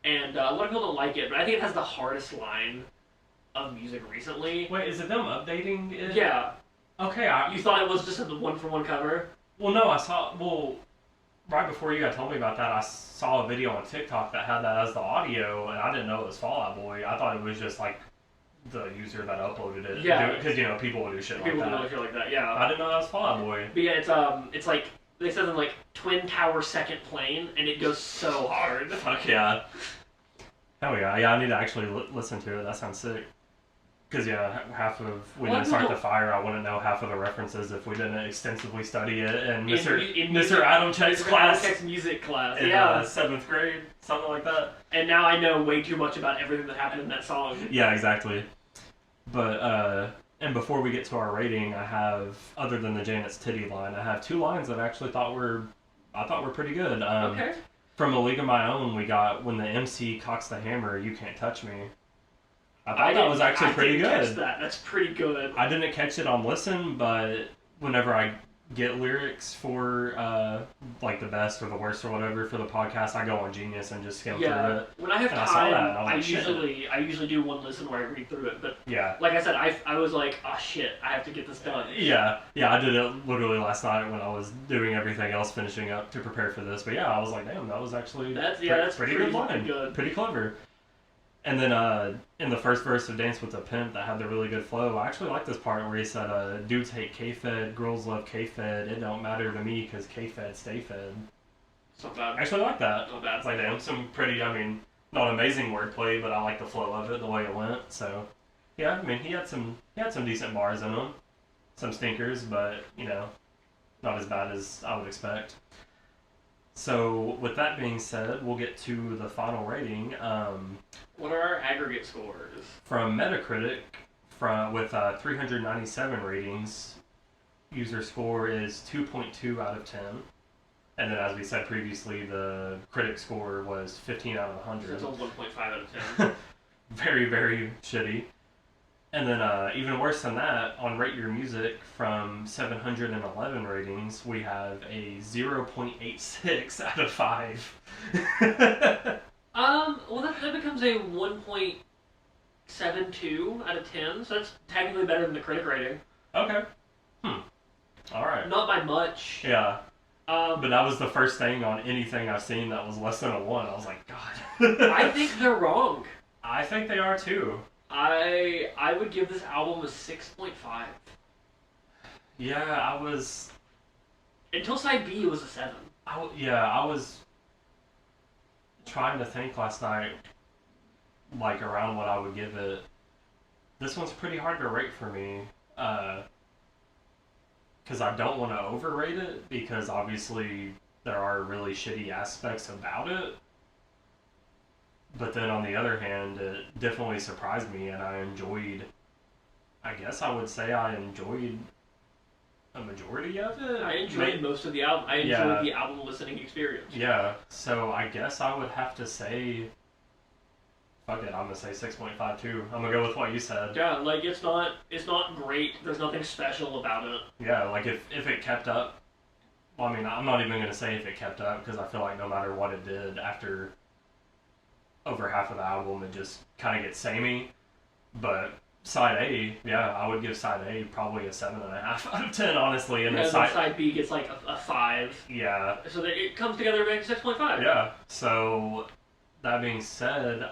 and a lot of people don't like it, but I think it has the hardest line of music recently. Wait, is it them updating it? Yeah. Okay, You thought it was just a one-for-one cover? Well, no, right before you guys told me about that, I saw a video on TikTok that had that as the audio, and I didn't know it was Fall Out Boy. I thought it was just like the user that uploaded it. Yeah. Because people will do shit People like do that. shit like that. Yeah. I didn't know that was Fall Out Boy. But yeah, it's like they said in like Twin Tower second plane, and it goes so hard. Fuck yeah. Hell yeah. Yeah, I need to actually listen to it. That sounds sick. Because, yeah, half of We Didn't Start the Fire, I wouldn't know half of the references if we didn't extensively study it in Mr. Adam Check's class. Check's music class, in, yeah. 7th grade, something like that. And now I know way too much about everything that happened in that song. Yeah, exactly. But, and before we get to our rating, I have, other than the Janet's Titty line, I have 2 lines that I actually thought were pretty good. Okay. From A League of My Own, we got, when the MC cocks the hammer, you can't touch me. I thought that was actually pretty good. Catch that. That's pretty good. I didn't catch it on listen, but whenever I get lyrics for like the best or the worst or whatever for the podcast, I go on Genius and just skim through it. When I have and time, I usually do one listen where I read through it. But yeah, like I said, I was like, oh shit, I have to get this done. Yeah, I did it literally last night when I was doing everything else, finishing up to prepare for this. But yeah, I was like, damn, that was actually that's pretty good line, good. Pretty clever. And then in the first verse of Dance with a Pimp that had the really good flow, I actually like this part where he said, dudes hate K-Fed, girls love K-Fed, it don't matter to me because K-Fed stay fed. It's not bad. I actually like that. Not bad. It's like, damn, some pretty, not amazing wordplay, but I like the flow of it, the way it went. So, yeah, he had some decent bars in him. Some stinkers, but, not as bad as I would expect. So, with that being said, we'll get to the final rating. What are our aggregate scores? From Metacritic, with 397 ratings, user score is 2.2 out of 10. And then, as we said previously, the critic score was 15 out of 100. So it's a 1.5 out of 10. Very, very shitty. And then, even worse than that, on Rate Your Music, from 711 ratings, we have a 0.86 out of 5. Well, that becomes a 1.72 out of 10, so that's technically better than the critic rating. Okay. Alright. Not by much. Yeah. But that was the first thing on anything I've seen that was less than a 1. I was like, God. I think they're wrong. I think they are too. I would give this album a 6.5. Yeah, I was. Until side B, it was a 7. I was trying to think last night, like around what I would give it. This one's pretty hard to rate for me, because I don't want to overrate it, because obviously there are really shitty aspects about it. But then on the other hand, it definitely surprised me, and I guess I would say I enjoyed a majority of it. I enjoyed most of the album. I enjoyed the album listening experience. Yeah, so I guess I would have to say, fuck it, I'm gonna say 6.5 too. I'm gonna go with what you said. Yeah, like it's not great. There's nothing special about it. Yeah, like if it kept up, well, I mean, I'm not even gonna say if it kept up, because I feel like no matter what it did, after over half of the album, it just kind of gets samey. But side A, yeah, I would give side A probably a 7.5 out of 10, honestly. And then side side B gets like a 5. Yeah. So that it comes together to make 6.5. Yeah. So that being said,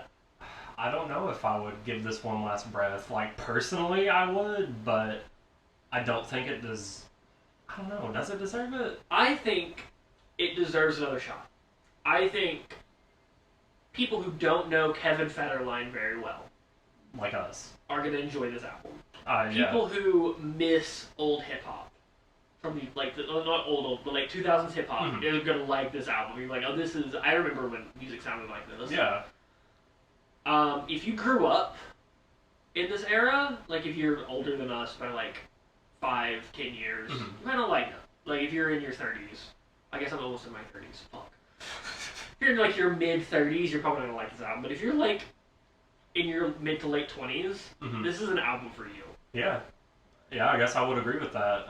I don't know if I would give this one last breath. Like personally, I would, but I don't think it does. I don't know. Does it deserve it? I think it deserves another shot. I think people who don't know Kevin Federline very well, like us, are going to enjoy this album. Yeah. People who miss old hip hop from the not old, but like 2000s hip hop, Mhm. are going to like this album. You're like, oh, this is. I remember when music sounded like this. Yeah. If you grew up in this era, like if you're older than us by like 5, 10 years, Mhm. you might not like it. Like if you're in your 30s, I guess I'm almost in my 30s. Fuck. If you're in like your mid 30s, you're probably not gonna like this album. But if you're like in your mid to late 20s, Mhm. this is an album for you. Yeah. Yeah, I guess I would agree with that.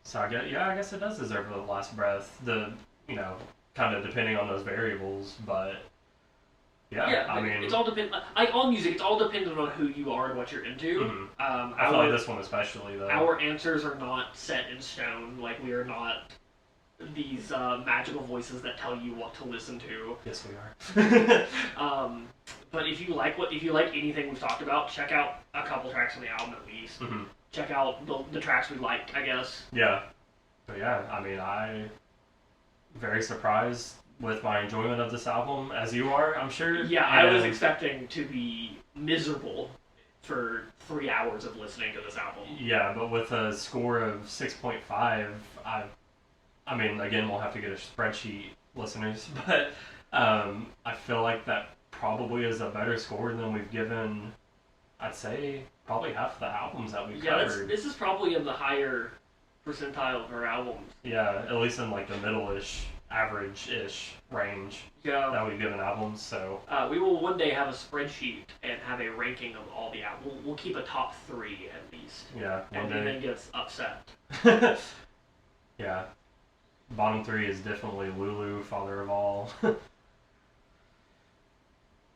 So I guess it does deserve the last breath. Kind of depending on those variables, but yeah, I mean, it's all like all music. It's all dependent on who you are and what you're into. Mhm. I feel like this one especially though. Our answers are not set in stone. Like we are not these magical voices that tell you what to listen to. Yes, we are. But if you like anything we've talked about, check out a couple tracks on the album at least. Mhm. Check out the tracks we liked, I guess. Yeah, but yeah, I mean, very surprised with my enjoyment of this album, as you are, I'm sure. Yeah, I was expecting to be miserable for 3 hours of listening to this album. Yeah, but with a score of 6.5, I mean, again, we'll have to get a spreadsheet, listeners, but I feel like that probably is a better score than we've given, I'd say, probably half the albums that we've covered. This is probably in the higher percentile of our albums. Yeah, at least in like the middle-ish, average-ish range that we've given albums, so... we will one day have a spreadsheet and have a ranking of all the albums. We'll keep a top 3 at least. Yeah, one and day. then gets upset. Yeah. Bottom 3 is definitely Lulu, Father of All.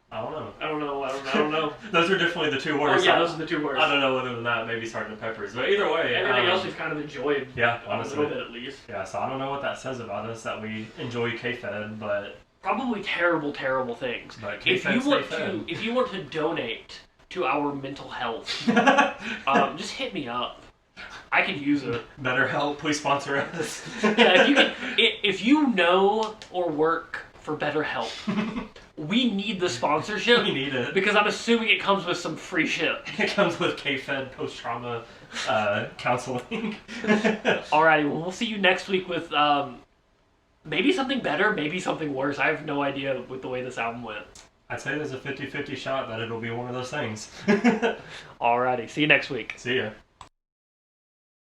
I don't know. Those are definitely the 2 worst. Oh yeah, those are the 2 worst. I don't know other than that, maybe Sgt. Pepper's. But either way... Everything else we've kind of enjoyed. Yeah, A honestly. little bit at least. Yeah, so I don't know what that says about us, that we enjoy K-Fed, but... Probably terrible, terrible things. But If K-Fed, you want to donate to our mental health, just hit me up. I can use it. BetterHelp, please sponsor us. Yeah, if you know or work for BetterHelp, we need the sponsorship. We need it. Because I'm assuming it comes with some free shit. It comes with K-Fed post-trauma counseling. Alrighty, well, we'll see you next week with maybe something better, maybe something worse. I have no idea with the way this album went. I'd say there's a 50-50 shot that it'll be one of those things. Alrighty, see you next week. See ya.